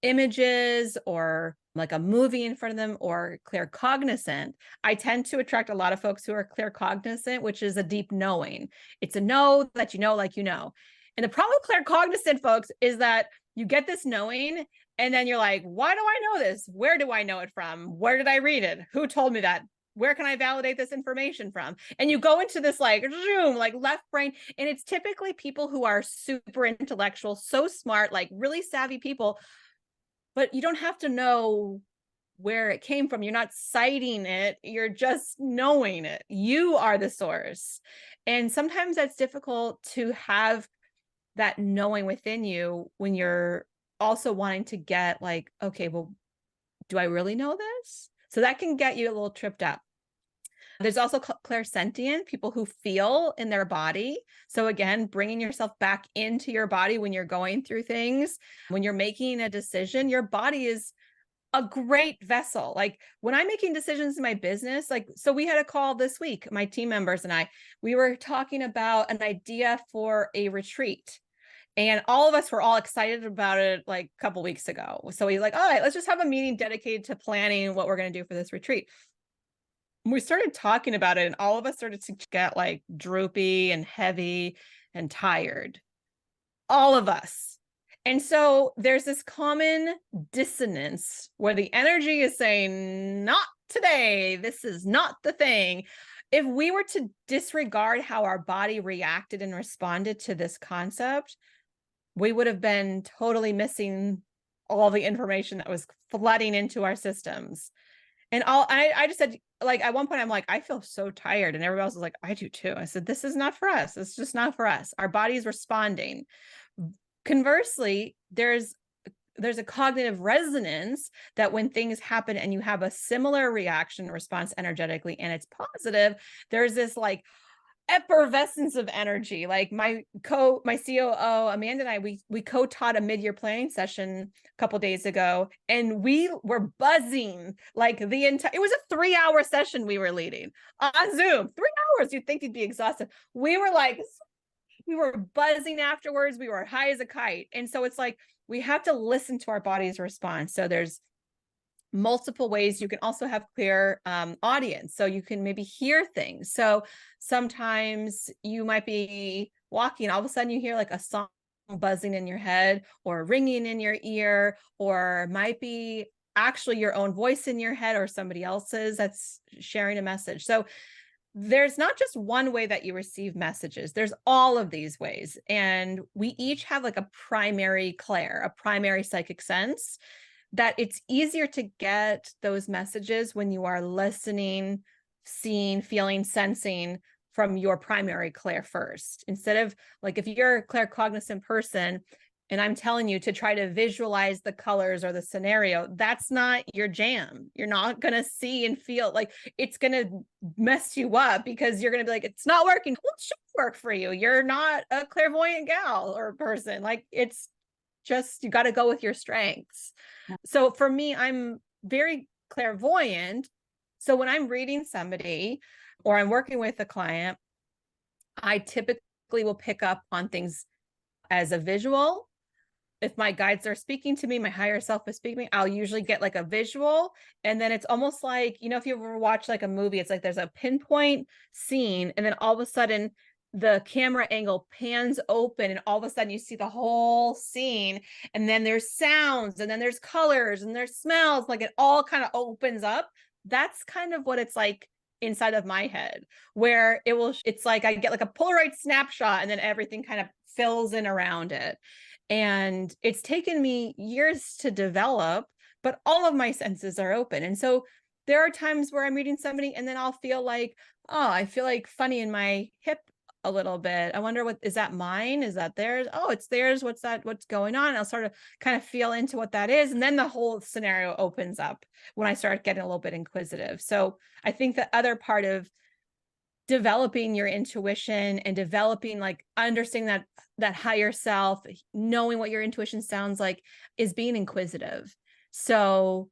images or like a movie in front of them, or claircognizant. I tend to attract a lot of folks who are claircognizant, which is a deep knowing. It's a know that you know, like you know. And the problem with claircognizant folks is that you get this knowing and then you're like, why do I know this? Where do I know it from? Where did I read it? Who told me that? where can I validate this information from? And you go into this like zoom, like left brain. And it's typically people who are super intellectual, so smart, like really savvy people, but you don't have to know where it came from. You're not citing it. You're just knowing it. You are the source. And sometimes that's difficult to have that knowing within you when you're also wanting to get like, okay, well, do I really know this? So that can get you a little tripped up. There's also clairsentient, people who feel in their body. So again, bringing yourself back into your body when you're going through things, when you're making a decision, your body is a great vessel. Like when I'm making decisions in my business, like, so we had a call this week, my team members and we were talking about an idea for a retreat. And all of us were all excited about it like a couple weeks ago. So we like, all right, let's just have a meeting dedicated to planning what we're going to do for this retreat. We started talking about it and all of us started to get like droopy and heavy and tired. All of us. And so there's this common dissonance where the energy is saying, not today, this is not the thing. If we were to disregard how our body reacted and responded to this concept, we would have been totally missing all the information that was flooding into our systems. And I just said, like, at one point, I'm like, I feel so tired. And everybody else was like, I do too. I said, this is not for us. It's just not for us. Our body's responding. Conversely, there's a cognitive resonance that when things happen and you have a similar reaction response energetically and it's positive, there's this like effervescence of energy. Like my COO, Amanda and I, we co-taught a mid-year planning session a couple days ago, and we were buzzing like the entire, it was a 3-hour session we were leading on Zoom, 3 hours. You'd think you'd be exhausted. We were buzzing afterwards. We were high as a kite. And so it's like, we have to listen to our body's response. So there's multiple ways. You can also have clairaudience. So you can maybe hear things. So sometimes you might be walking, all of a sudden you hear like a song buzzing in your head or ringing in your ear, or might be actually your own voice in your head or somebody else's that's sharing a message. So there's not just one way that you receive messages. There's all of these ways. And we each have like a primary clair, a primary psychic sense, that it's easier to get those messages when you are listening, seeing, feeling, sensing from your primary clair first. Instead of like, if you're a claircognizant person and I'm telling you to try to visualize the colors or the scenario, that's not your jam. You're not going to see and feel, like it's going to mess you up because you're going to be like, it's not working. Well, it should work for you. You're not a clairvoyant gal or person. Like it's just, you got to go with your strengths. So for me, I'm very clairvoyant. So when I'm reading somebody or I'm working with a client, I typically will pick up on things as a visual. If my guides are speaking to me, my higher self is speaking, I'll usually get like a visual. And then it's almost like, you know, if you ever watch like a movie, it's like there's a pinpoint scene and then all of a sudden the camera angle pans open and all of a sudden you see the whole scene, and then there's sounds and then there's colors and there's smells, like it all kind of opens up. That's kind of what it's like inside of my head, where it's like I get like a Polaroid snapshot and then everything kind of fills in around it. And it's taken me years to develop, but all of my senses are open. And so there are times where I'm reading somebody and then I'll feel like, oh, I feel like funny in my hip a little bit. I wonder, what is that mine? Is that theirs? Oh, it's theirs. What's that? What's going on? And I'll sort of kind of feel into what that is. And then the whole scenario opens up when I start getting a little bit inquisitive. So I think the other part of developing your intuition and developing, like understanding that higher self, knowing what your intuition sounds like, is being inquisitive. So,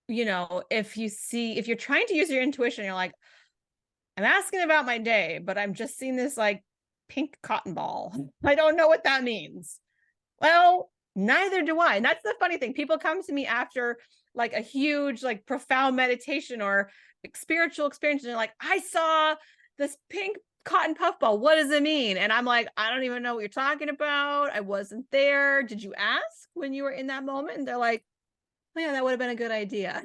you know, if you're trying to use your intuition, you're like, I'm asking about my day, but I'm just seeing this like pink cotton ball. I don't know what that means. Well, neither do I. And that's the funny thing. People come to me after like a huge, like profound meditation or spiritual experience. And they're like, I saw this pink cotton puffball. What does it mean? And I'm like, I don't even know what you're talking about. I wasn't there. Did you ask when you were in that moment? And they're like, oh, yeah, that would have been a good idea.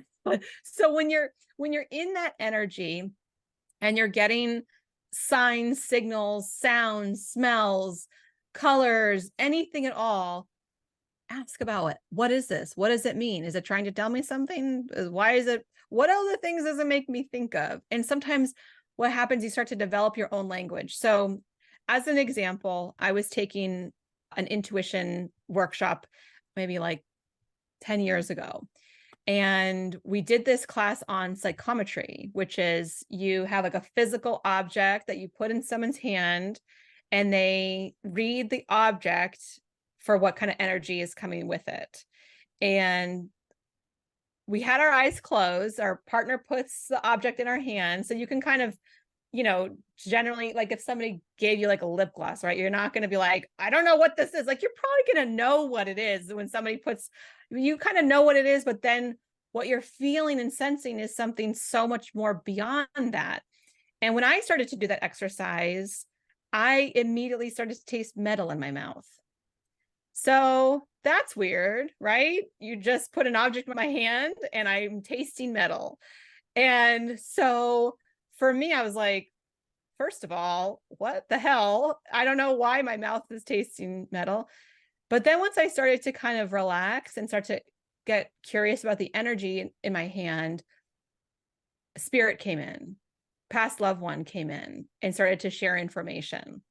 So when you're in that energy and you're getting signs, signals, sounds, smells, colors, anything at all, ask about it. What is this? What does it mean? Is it trying to tell me something? Why is it? What other things does it make me think of? And sometimes what happens, you start to develop your own language. So as an example, I was taking an intuition workshop maybe like 10 years ago. And we did this class on psychometry, which is you have like a physical object that you put in someone's hand and they read the object for what kind of energy is coming with it. And we had our eyes closed. Our partner puts the object in our hand. So you can kind of, generally, like if somebody gave you like a lip gloss, right? You're not going to be like, I don't know what this is. Like, you're probably going to know what it is when somebody puts, you kind of know what it is, but then what you're feeling and sensing is something so much more beyond that. And when I started to do that exercise, I immediately started to taste metal in my mouth. So that's weird, right? You just put an object in my hand and I'm tasting metal. And so for me, I was like, first of all, what the hell? I don't know why my mouth is tasting metal. But then once I started to kind of relax and start to get curious about the energy in my hand, spirit came in, past loved one came in and started to share information.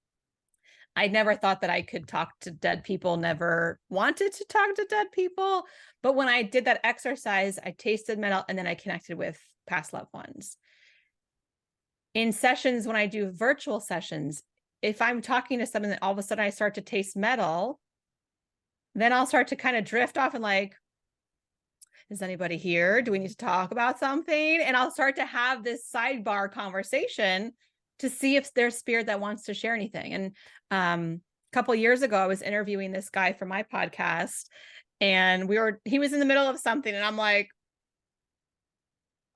I never thought that I could talk to dead people, never wanted to talk to dead people. But when I did that exercise, I tasted metal and then I connected with past loved ones. In sessions, when I do virtual sessions, if I'm talking to someone that all of a sudden I start to taste metal, then I'll start to kind of drift off and like, is anybody here? Do we need to talk about something? And I'll start to have this sidebar conversation to see if there's spirit that wants to share anything. And a couple of years ago, I was interviewing this guy for my podcast and he was in the middle of something and I'm like,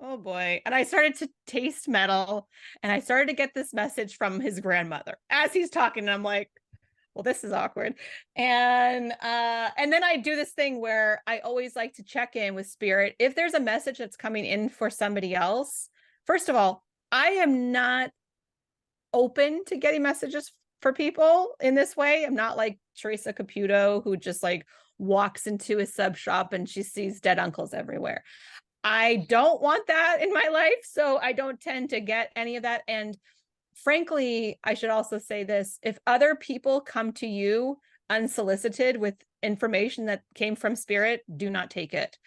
oh boy. And I started to taste metal and I started to get this message from his grandmother as he's talking. And I'm like, well, this is awkward. And then I do this thing where I always like to check in with spirit. If there's a message that's coming in for somebody else, first of all, I am not open to getting messages for people in this way. I'm not like Teresa Caputo, who just like walks into a sub shop and she sees dead uncles everywhere. I don't want that in my life. So I don't tend to get any of that. And frankly, I should also say this, if other people come to you unsolicited with information that came from spirit, do not take it.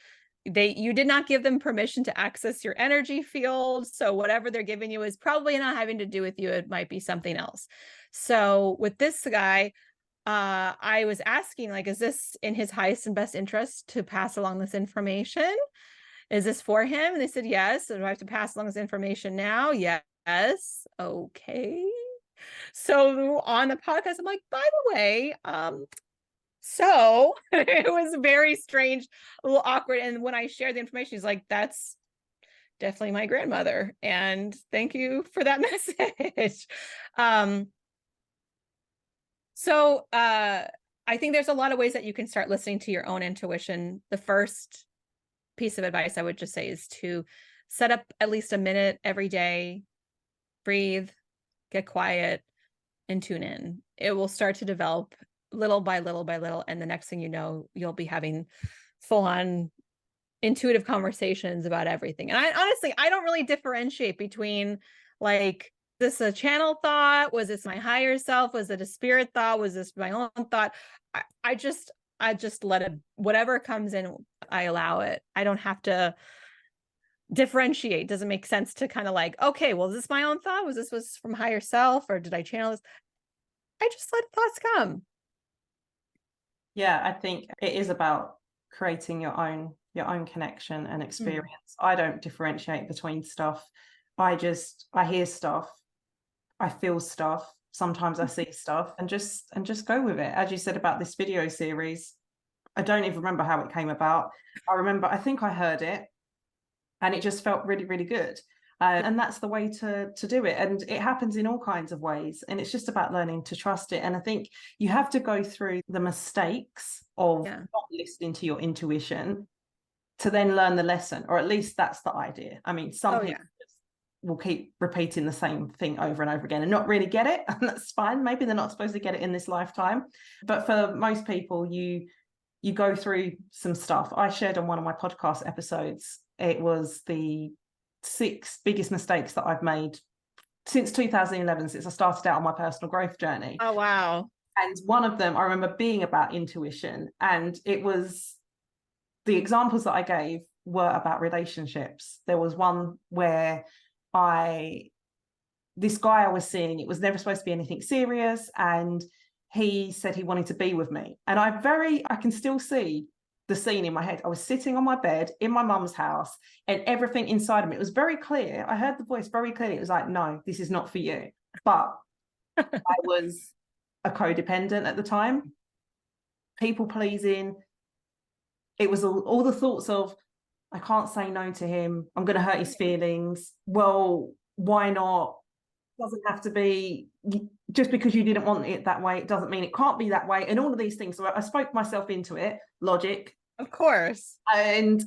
You did not give them permission to access your energy field. So whatever they're giving you is probably not having to do with you. It might be something else. So with this guy, I was asking, like, is this in his highest and best interest to pass along this information? Is this for him? And they said, yes. So do I have to pass along this information now? Yes. Okay. So on the podcast, I'm like, by the way, so it was very strange, a little awkward. And when I shared the information, he's like, that's definitely my grandmother. And thank you for that message. So I think there's a lot of ways that you can start listening to your own intuition. The first piece of advice I would just say is to set up at least a minute every day, breathe, get quiet, and tune in. It will start to develop little by little by little. And the next thing you know, you'll be having full-on intuitive conversations about everything. And I honestly don't really differentiate between like, this a channel thought? Was this my higher self? Was it a spirit thought? Was this my own thought? I just let it, whatever comes in, I allow it. I don't have to differentiate. Doesn't make sense to kind of like, okay, well, is this my own thought? Was this from higher self, or did I channel this? I just let thoughts come. Yeah, I think it is about creating your own connection and experience. I don't differentiate between stuff. I hear stuff, I feel stuff, sometimes I see stuff, and just go with it. As you said about this video series, I don't even remember how it came about. I think I heard it and it just felt really, really good. And that's the way to do it. And it happens in all kinds of ways. And it's just about learning to trust it. And I think you have to go through the mistakes of not listening to your intuition to then learn the lesson, or at least that's the idea. I mean, some people will keep repeating the same thing over and over again and not really get it, and that's fine. Maybe they're not supposed to get it in this lifetime, but for most people, you go through some stuff. I shared on one of my podcast episodes, it was the 6 biggest mistakes that I've made since 2011, since I started out on my personal growth journey. Oh, wow. And one of them I remember being about intuition, and it was, the examples that I gave were about relationships. There was one where this guy I was seeing, it was never supposed to be anything serious, and he said he wanted to be with me. And I can still see the scene in my head. I was sitting on my bed in my mum's house, and everything inside of me, it was very clear. I heard the voice very clearly. It was like, no, this is not for you. But I was a codependent at the time, people pleasing. It was all the thoughts of, I can't say no to him, I'm going to hurt his feelings. Well, why not? It doesn't have to be, just because you didn't want it that way, it doesn't mean it can't be that way, and all of these things. So I spoke myself into it, logic. Of course. And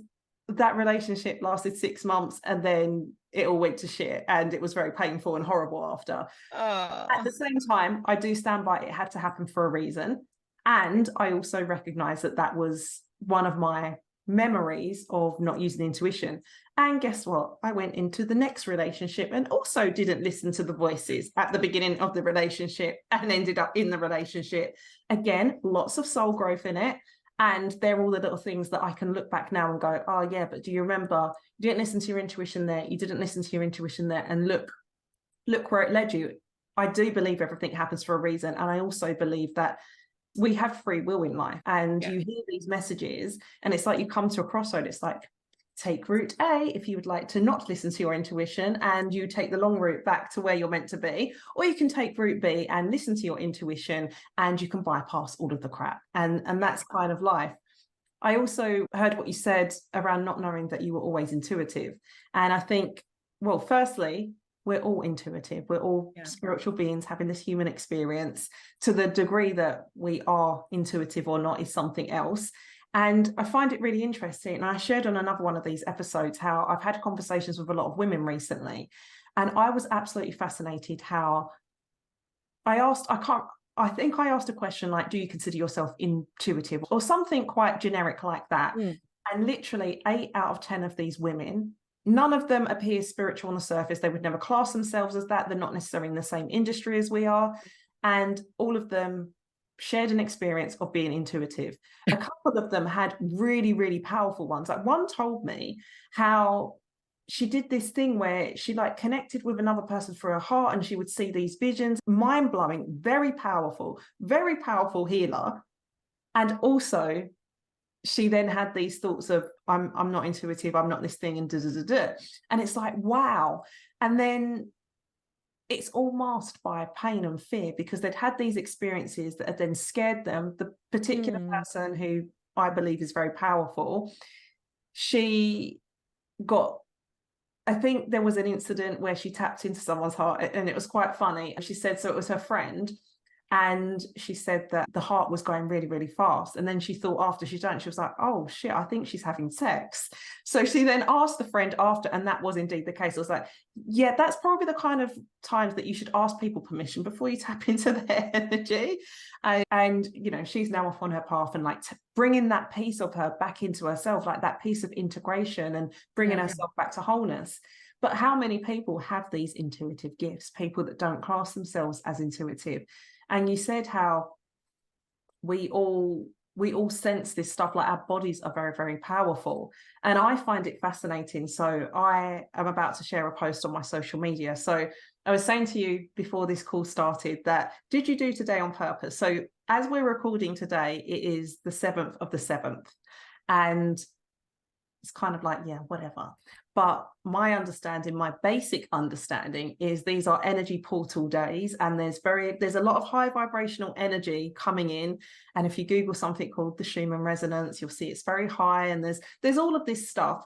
that relationship lasted 6 months, and then it all went to shit, and it was very painful and horrible after. At the same time, I do stand by it had to happen for a reason. And I also recognize that that was one of my memories of not using intuition. And guess what? I went into the next relationship and also didn't listen to the voices at the beginning of the relationship, and ended up in the relationship. Again, lots of soul growth in it. And they're all the little things that I can look back now and go, oh yeah, but do you remember, you didn't listen to your intuition there, you didn't listen to your intuition there, and look where it led you. I do believe everything happens for a reason. And I also believe that we have free will in life, and you hear these messages, and it's like you come to a crossroad. It's like, take route A if you would like to not listen to your intuition, and you take the long route back to where you're meant to be, or you can take route B and listen to your intuition, and you can bypass all of the crap. And that's kind of life. I also heard what you said around not knowing that you were always intuitive. And I think, well, firstly, we're all intuitive. We're all spiritual beings having this human experience. To the degree that we are intuitive or not is something else. And I find it really interesting. And I shared on another one of these episodes how I've had conversations with a lot of women recently. And I was absolutely fascinated how I think I asked a question like, do you consider yourself intuitive, or something quite generic like that? And literally 8 out of 10 of these women, none of them appear spiritual on the surface. They would never class themselves as that. They're not necessarily in the same industry as we are. And all of them shared an experience of being intuitive. A couple of them had really, really powerful ones. Like one told me how she did this thing where she like connected with another person through her heart, and she would see these visions, mind-blowing, very powerful healer. And also she then had these thoughts of, I'm not intuitive, I'm not this thing, and and it's like, wow. And then it's all masked by pain and fear, because they'd had these experiences that had then scared them. The particular person, who I believe is very powerful, she got, I think there was an incident where she tapped into someone's heart, and it was quite funny. She said, so it was her friend, and she said that the heart was going really, really fast. And then she thought after she'd done it, she was like, oh shit, I think she's having sex. So she then asked the friend after, and that was indeed the case. I was like, yeah, that's probably the kind of times that you should ask people permission before you tap into their energy. And you know, she's now off on her path, and like bringing that piece of her back into herself, like that piece of integration, and bringing herself back to wholeness. But how many people have these intuitive gifts, people that don't class themselves as intuitive? And you said how we all sense this stuff, like our bodies are very, very powerful. And I find it fascinating. So I am about to share a post on my social media. So I was saying to you before this call started that, did you do today on purpose? So as we're recording today, it is the 7th of the 7th. And it's kind of like, yeah, whatever. But my understanding, my basic understanding, is these are energy portal days, and there's a lot of high vibrational energy coming in. And if you Google something called the Schumann resonance, you'll see it's very high, and there's all of this stuff.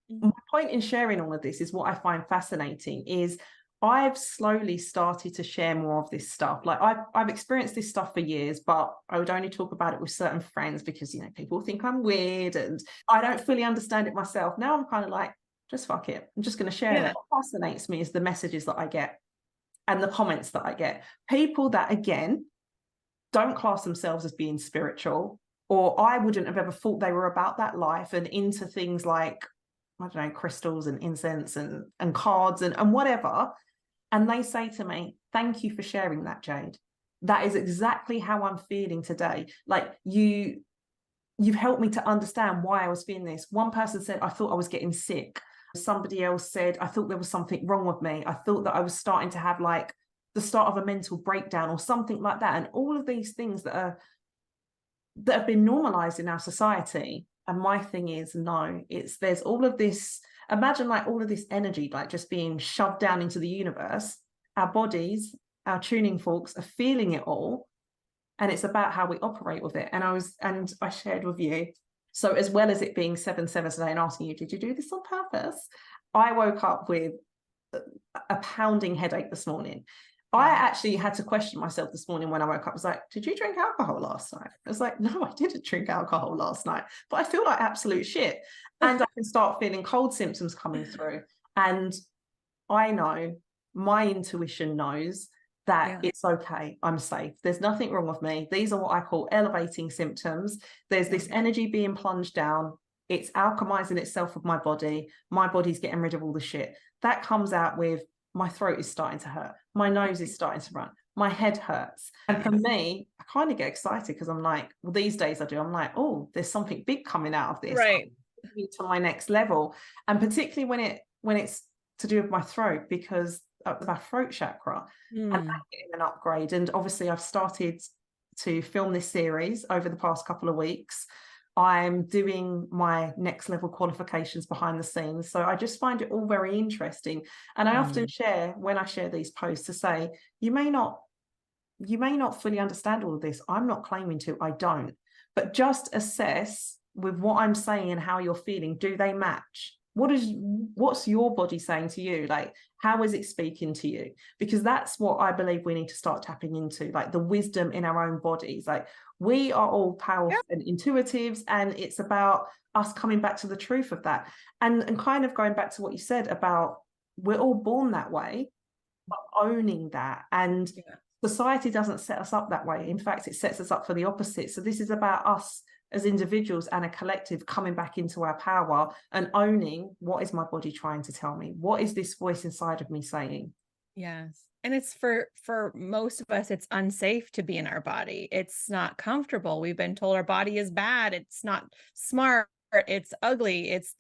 My point in sharing all of this is what I find fascinating is I've slowly started to share more of this stuff. Like I've experienced this stuff for years, but I would only talk about it with certain friends because, you know, people think I'm weird and I don't fully understand it myself. Now I'm kind of like, just fuck it. I'm just going to share it. What fascinates me is the messages that I get and the comments that I get. People that, again, don't class themselves as being spiritual, or I wouldn't have ever thought they were about that life and into things like, I don't know, crystals and incense and cards and whatever. And they say to me, thank you for sharing that, Jade. That is exactly how I'm feeling today. Like you've helped me to understand why I was feeling this. One person said, I thought I was getting sick. Somebody else said, I thought there was something wrong with me. I thought that I was starting to have like the start of a mental breakdown or something like that. And all of these things that have been normalized in our society. And my thing is, no, there's all of this, imagine like all of this energy, like just being shoved down into the universe. Our bodies, our tuning forks are feeling it all. And it's about how we operate with it. And I shared with you. So as well as it being 7/7 today and asking you, did you do this on purpose? I woke up with a pounding headache this morning. Yeah. I actually had to question myself this morning when I woke up. I was like, did you drink alcohol last night? I was like, no, I didn't drink alcohol last night, but I feel like absolute shit. And I can start feeling cold symptoms coming through. And I know, my intuition knows that it's okay. I'm safe. There's nothing wrong with me. These are what I call elevating symptoms. There's this energy being plunged down. It's alchemizing itself with my body. My body's getting rid of all the shit. That comes out with my throat is starting to hurt. My nose is starting to run. My head hurts. And for me, I kind of get excited because I'm like, well, these days I do. I'm like, oh, there's something big coming out of this. Right. To my next level. And particularly when it's to do with my throat, because of my throat chakra and that getting an upgrade. And obviously I've started to film this series over the past couple of weeks. I'm doing my next level qualifications behind the scenes. So I just find it all very interesting. And I often share, when I share these posts, to say, you may not fully understand all of this. I'm not claiming to, I don't. But just assess with what I'm saying and how you're feeling. Do they match? What's your body saying to you? Like, how is it speaking to you? Because that's what I believe we need to start tapping into, like the wisdom in our own bodies. Like, we are all powerful and intuitives, and it's about us coming back to the truth of that. And kind of going back to what you said about we're all born that way, but owning that. And society doesn't set us up that way. In fact, it sets us up for the opposite. So this is about us as individuals and a collective coming back into our power and owning, what is my body trying to tell me? What is this voice inside of me saying? Yes. And it's for most of us, it's unsafe to be in our body. It's not comfortable. We've been told our body is bad. It's not smart. It's ugly. It's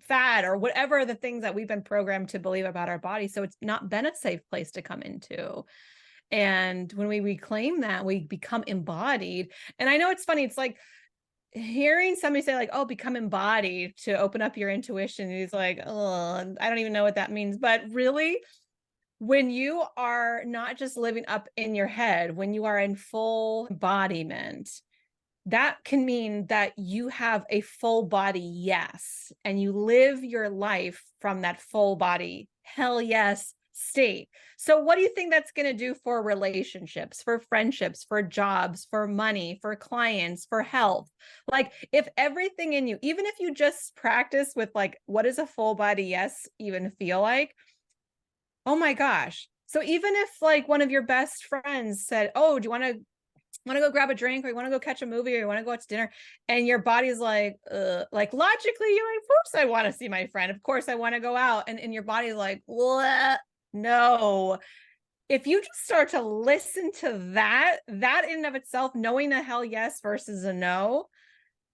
fat, or whatever the things that we've been programmed to believe about our body. So it's not been a safe place to come into. And when we reclaim that, we become embodied. And I know it's funny. It's like hearing somebody say like, oh, become embodied, to open up your intuition. He's like, oh, I don't even know what that means. But really, when you are not just living up in your head, when you are in full embodiment, that can mean that you have a full body yes, and you live your life from that full body hell yes state. So what do you think that's going to do for relationships, for friendships, for jobs, for money, for clients, for health? Like, if everything in you, even if you just practice with like, what does a full body yes even feel like? Oh my gosh. So even if like one of your best friends said, oh, do you want to go grab a drink, or you want to go catch a movie, or you want to go out to dinner, and your body's like logically you're like, of course I want to see my friend, of course I want to go out, and your body's like, what? No. If you just start to listen to that in and of itself, knowing a hell yes versus a no,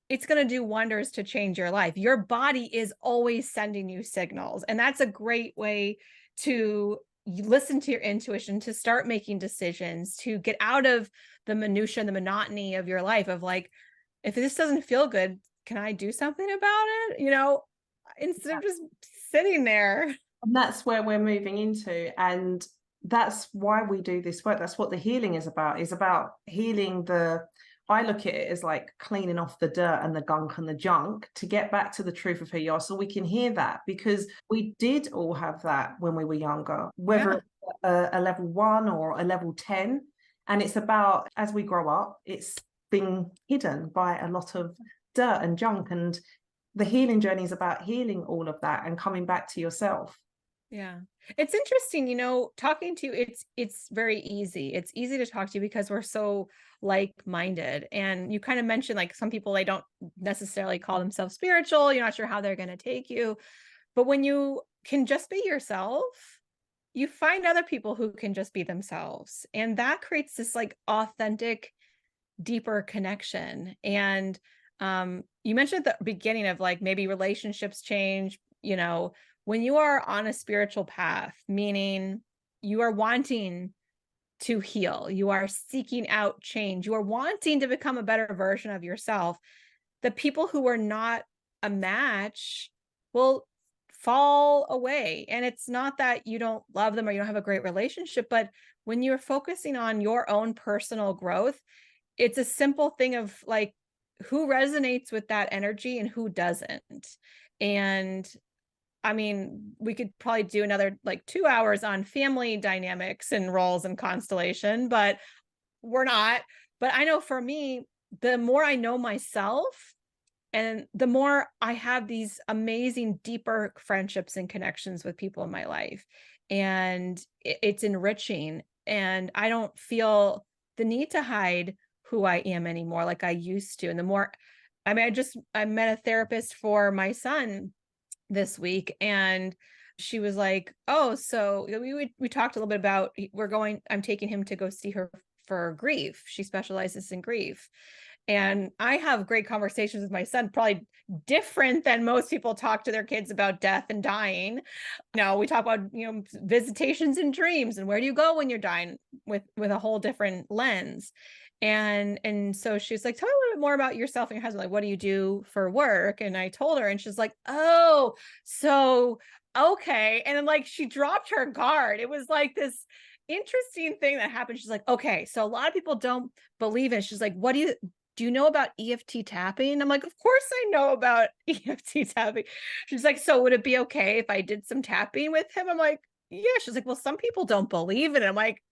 it's going to do wonders to change your life. Your body is always sending you signals, and that's a great way to listen to your intuition, to start making decisions, to get out of the minutia and the monotony of your life of like, if this doesn't feel good, can I do something about it? You know, instead of just sitting there. And that's where we're moving into. And that's why we do this work. That's what the healing is about healing I look at it as like cleaning off the dirt and the gunk and the junk to get back to the truth of who you are, so we can hear that, because we did all have that when we were younger, whether a level 1 or a level 10. And it's about, as we grow up, it's being hidden by a lot of dirt and junk, and the healing journey is about healing all of that and coming back to yourself. Yeah. It's interesting, you know, talking to you, it's very easy. It's easy to talk to you because we're so like-minded. And you kind of mentioned like some people, they don't necessarily call themselves spiritual. You're not sure how they're going to take you. But when you can just be yourself, you find other people who can just be themselves. And that creates this like authentic, deeper connection. And you mentioned at the beginning of like maybe relationships change, you know, when you are on a spiritual path, meaning you are wanting to heal, you are seeking out change, you are wanting to become a better version of yourself, the people who are not a match will fall away. And it's not that you don't love them or you don't have a great relationship, but when you're focusing on your own personal growth, it's a simple thing of like who resonates with that energy and who doesn't. And I mean, we could probably do another like 2 hours on family dynamics and roles and constellation, but we're not. But I know for me, the more I know myself and the more I have these amazing, deeper friendships and connections with people in my life. And it's enriching. And I don't feel the need to hide who I am anymore like I used to. And the more, I mean, I met a therapist for my son this week, and she was like, oh, so we talked a little bit about, I'm taking him to go see her for grief. She specializes in grief. And I have great conversations with my son, probably different than most people talk to their kids about death and dying. You know, we talk about, you know, visitations and dreams and where do you go when you're dying with a whole different lens. And so she's like, tell me a little bit more about yourself and your husband. Like, what do you do for work? And I told her, and she's like, oh, so, okay. And then like, she dropped her guard. It was like this interesting thing that happened. She's like, okay, so a lot of people don't believe it. She's like, do you know about EFT tapping? I'm like, of course I know about EFT tapping. She's like, so would it be okay if I did some tapping with him? I'm like, yeah. She's like, well, some people don't believe it. I'm like,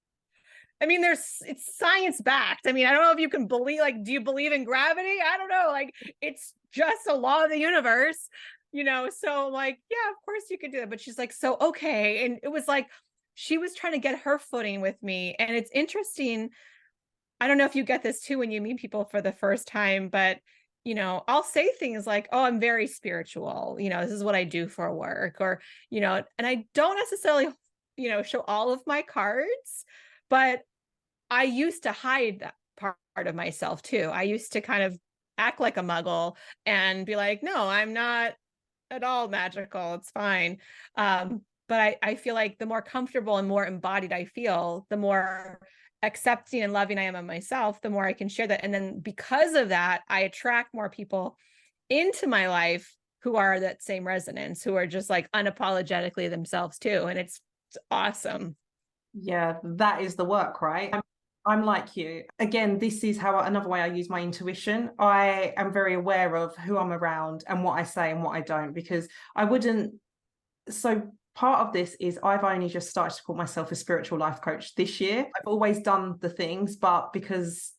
I mean, it's science backed. I mean, I don't know if you can believe, like, do you believe in gravity? I don't know. Like, it's just a law of the universe, you know? So like, yeah, of course you could do that. But she's like, so, okay. And it was like, she was trying to get her footing with me. And it's interesting. I don't know if you get this too when you meet people for the first time, but you know, I'll say things like, oh, I'm very spiritual. You know, this is what I do for work, or, you know, and I don't necessarily, you know, show all of my cards, but I used to hide that part of myself too. I used to kind of act like a muggle and be like, no, I'm not at all magical. It's fine. But I feel like the more comfortable and more embodied I feel, the more accepting and loving I am of myself, the more I can share that. And then because of that, I attract more people into my life who are that same resonance, who are just like unapologetically themselves too. And it's awesome. Yeah, that is the work, right? I'm like you. Again, this is how another way I use my intuition. I am very aware of who I'm around and what I say and what I don't, because I wouldn't. So part of this is I've only just started to call myself a spiritual life coach this year. I've always done the things, but because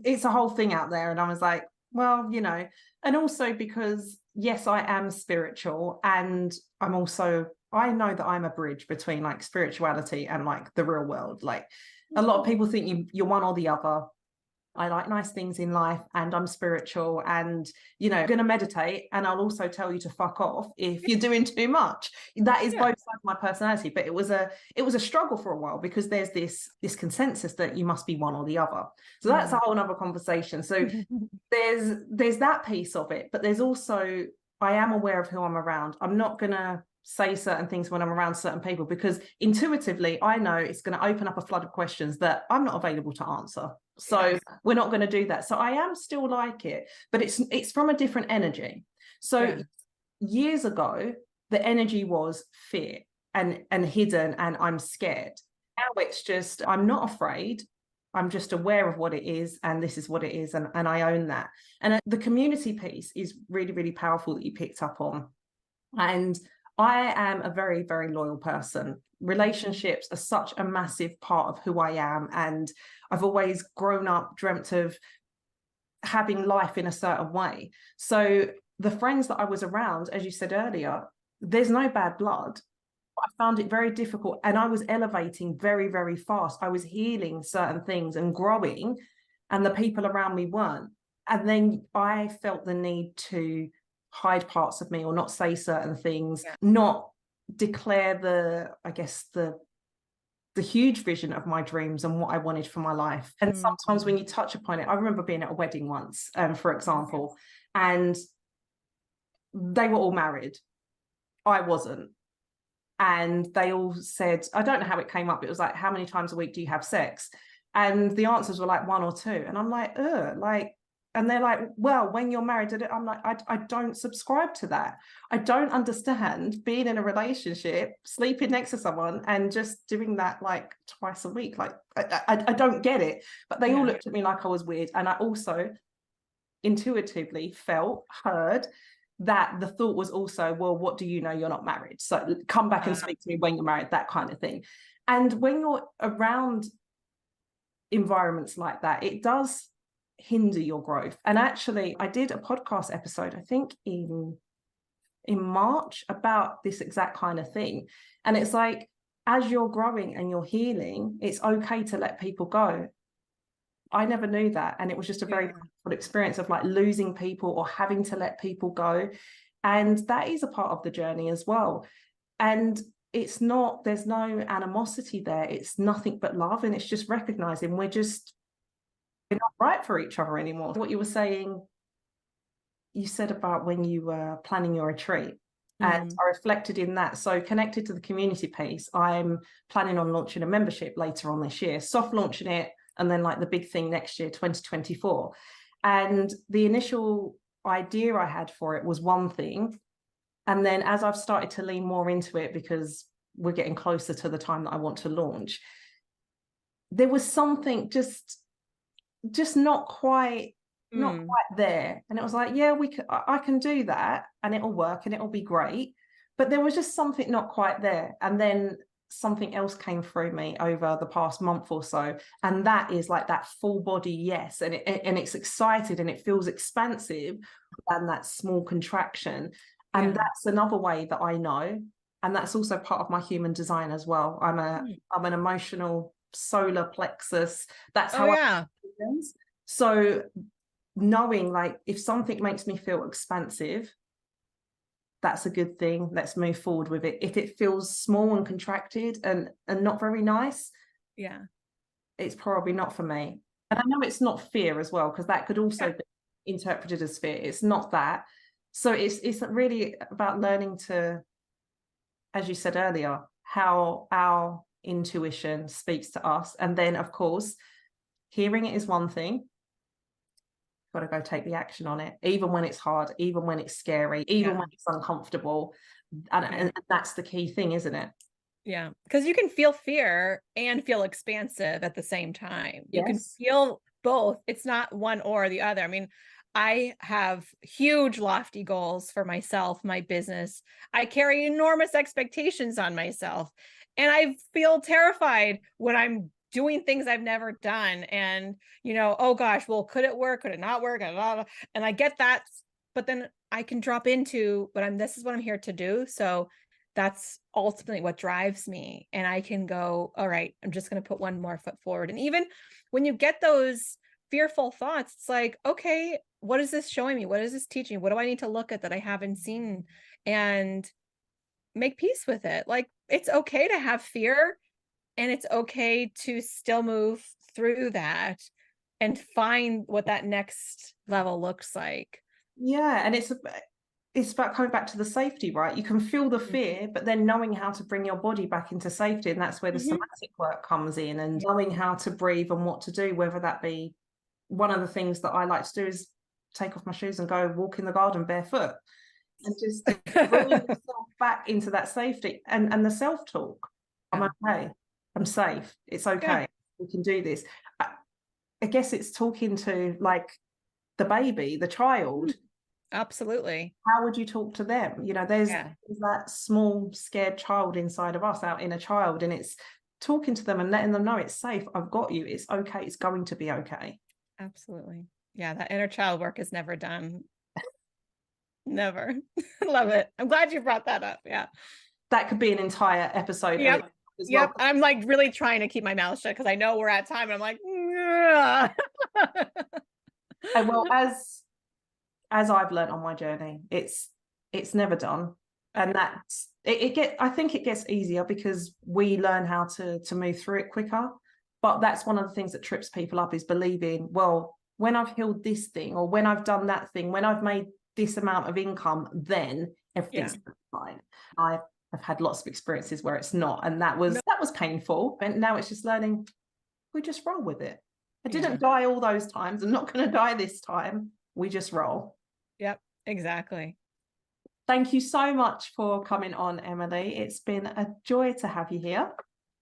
it's a whole thing out there, and I was like, well, you know, and also because yes, I am spiritual, and I'm also, I know that I'm a bridge between like spirituality and like the real world. Like a lot of people think you're one or the other. I like nice things in life, and I'm spiritual, and you know, I'm gonna meditate, and I'll also tell you to fuck off if you're doing too much. That is both sides of my personality. But it was a struggle for a while, because there's this consensus that you must be one or the other. So that's a whole nother conversation. So there's that piece of it, but there's also, I am aware of who I'm around. I'm not gonna say certain things when I'm around certain people, because intuitively I know it's going to open up a flood of questions that I'm not available to answer. So we're not going to do that. So I am still like it, but it's from a different energy. So years ago, the energy was fear and hidden, and I'm scared. Now it's just, I'm not afraid. I'm just aware of what it is, and this is what it is, and I own that. And the community piece is really, really powerful that you picked up on. And I am a very, very loyal person. Relationships are such a massive part of who I am. And I've always grown up, dreamt of having life in a certain way. So the friends that I was around, as you said earlier, there's no bad blood. I found it very difficult, and I was elevating very, very fast. I was healing certain things and growing, and the people around me weren't. And then I felt the need to hide parts of me, or not say certain things, not declare the huge vision of my dreams and what I wanted for my life. And sometimes when you touch upon it, I remember being at a wedding once, for example, and they were all married. I wasn't. And they all said, I don't know how it came up. It was like, how many times a week do you have sex? And the answers were like 1 or 2. And I'm like, and they're like, well, when you're married, I'm like, I don't subscribe to that. I don't understand being in a relationship, sleeping next to someone and just doing that like twice a week. Like, I don't get it. But they all looked at me like I was weird. And I also intuitively felt, heard, that the thought was also, well, what do you know? You're not married. So come back and speak to me when you're married, that kind of thing. And when you're around environments like that, it does hinder your growth. And actually, I did a podcast episode, I think in March, about this exact kind of thing. And it's like, as you're growing and you're healing, it's okay to let people go. I never knew that. And it was just a very painful experience of like losing people or having to let people go. And that is a part of the journey as well. And it's not, there's no animosity there. It's nothing but love. And it's just recognizing we're not right for each other anymore. What you were saying, you said about when you were planning your retreat. And I reflected in that. So connected to the community piece, I'm planning on launching a membership later on this year, soft launching it, and then like the big thing next year, 2024. And the initial idea I had for it was one thing. And then as I've started to lean more into it, because we're getting closer to the time that I want to launch, there was something just not quite there. And it was like, yeah, I can do that and it'll work and it'll be great. But there was just something not quite there. And then something else came through me over the past month or so, and that is like that full body yes, and it's excited and it feels expansive, and that small contraction. And that's another way that I know, and that's also part of my human design as well. I'm an emotional solar plexus. That's how I do things. So knowing like if something makes me feel expansive, that's a good thing. Let's move forward with it. If it feels small and contracted and not very nice, it's probably not for me. And I know it's not fear as well, because that could also be interpreted as fear. It's not that. So it's really about learning to, as you said earlier, how our intuition speaks to us. And then, of course, hearing it is one thing. Got to go take the action on it, even when it's hard, even when it's scary, even when it's uncomfortable. And that's the key thing, isn't it? Yeah, because you can feel fear and feel expansive at the same time. You can feel both. It's not one or the other. I mean, I have huge lofty goals for myself, my business. I carry enormous expectations on myself, and I feel terrified when I'm doing things I've never done. And, oh gosh, well, could it work? Could it not work? And I get that, but then I can drop into, this is what I'm here to do. So that's ultimately what drives me. And I can go, all right, I'm just going to put one more foot forward. And even when you get those fearful thoughts, it's like, okay, what is this showing me? What is this teaching me? What do I need to look at that I haven't seen, and make peace with it? Like, it's okay to have fear. And it's okay to still move through that and find what that next level looks like. Yeah. And it's about coming back to the safety, right? You can feel the fear, but then knowing how to bring your body back into safety. And that's where the somatic work comes in, and knowing how to breathe and what to do, whether that be, one of the things that I like to do is take off my shoes and go walk in the garden barefoot, and just bring yourself back into that safety and the self-talk. I'm okay. I'm safe. It's okay. We can do this. I guess it's talking to like the baby, the child. Absolutely. How would you talk to them? You know, there's that small scared child inside of us, our inner child, and it's talking to them and letting them know it's safe. I've got you. It's okay. It's going to be okay. Absolutely. Yeah, that inner child work is never done. Never. Love it. I'm glad you brought that up. Yeah. That could be an entire episode. Yep. Yep. Well. I'm like really trying to keep my mouth shut because I know we're at time and I'm like, and well, as I've learned on my journey, it's never done. And that's I think it gets easier because we learn how to move through it quicker. But that's one of the things that trips people up, is believing, well, when I've healed this thing, or when I've done that thing, when I've made this amount of income, then everything's fine. I've had lots of experiences where it's not, and that was painful. And now it's just learning, we just roll with it. I didn't die all those times. I'm not going to die this time. We just roll. Yep, exactly. Thank you so much for coming on, Emily. It's been a joy to have you here.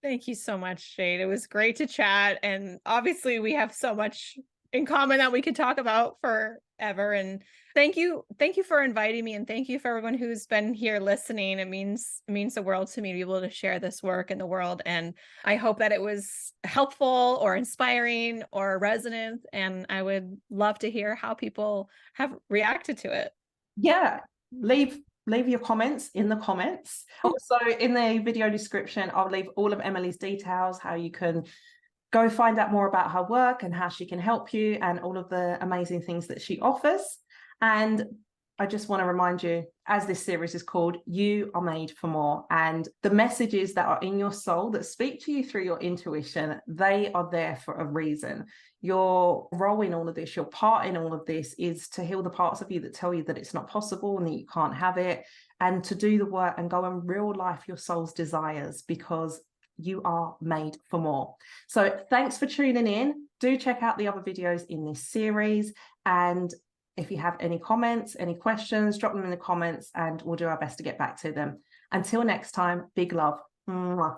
Thank you so much, Jade. It was great to chat. And obviously we have so much in common that we could talk about forever. And thank you for inviting me. And thank you for everyone who's been here listening. It means the world to me to be able to share this work in the world. And I hope that it was helpful or inspiring or resonant. And I would love to hear how people have reacted to it. Yeah. Leave your comments in the comments. Also, in the video description, I'll leave all of Emily's details, how you can go find out more about her work and how she can help you, and all of the amazing things that she offers. And I just want to remind you, as this series is called, you are made for more. And the messages that are in your soul that speak to you through your intuition, they are there for a reason. Your role in all of this, your part in all of this, is to heal the parts of you that tell you that it's not possible and that you can't have it, and to do the work and go and real life your soul's desires, because you are made for more. So thanks for tuning in. Do check out the other videos in this series. And if you have any comments, any questions, drop them in the comments and we'll do our best to get back to them. Until next time, big love. Mwah.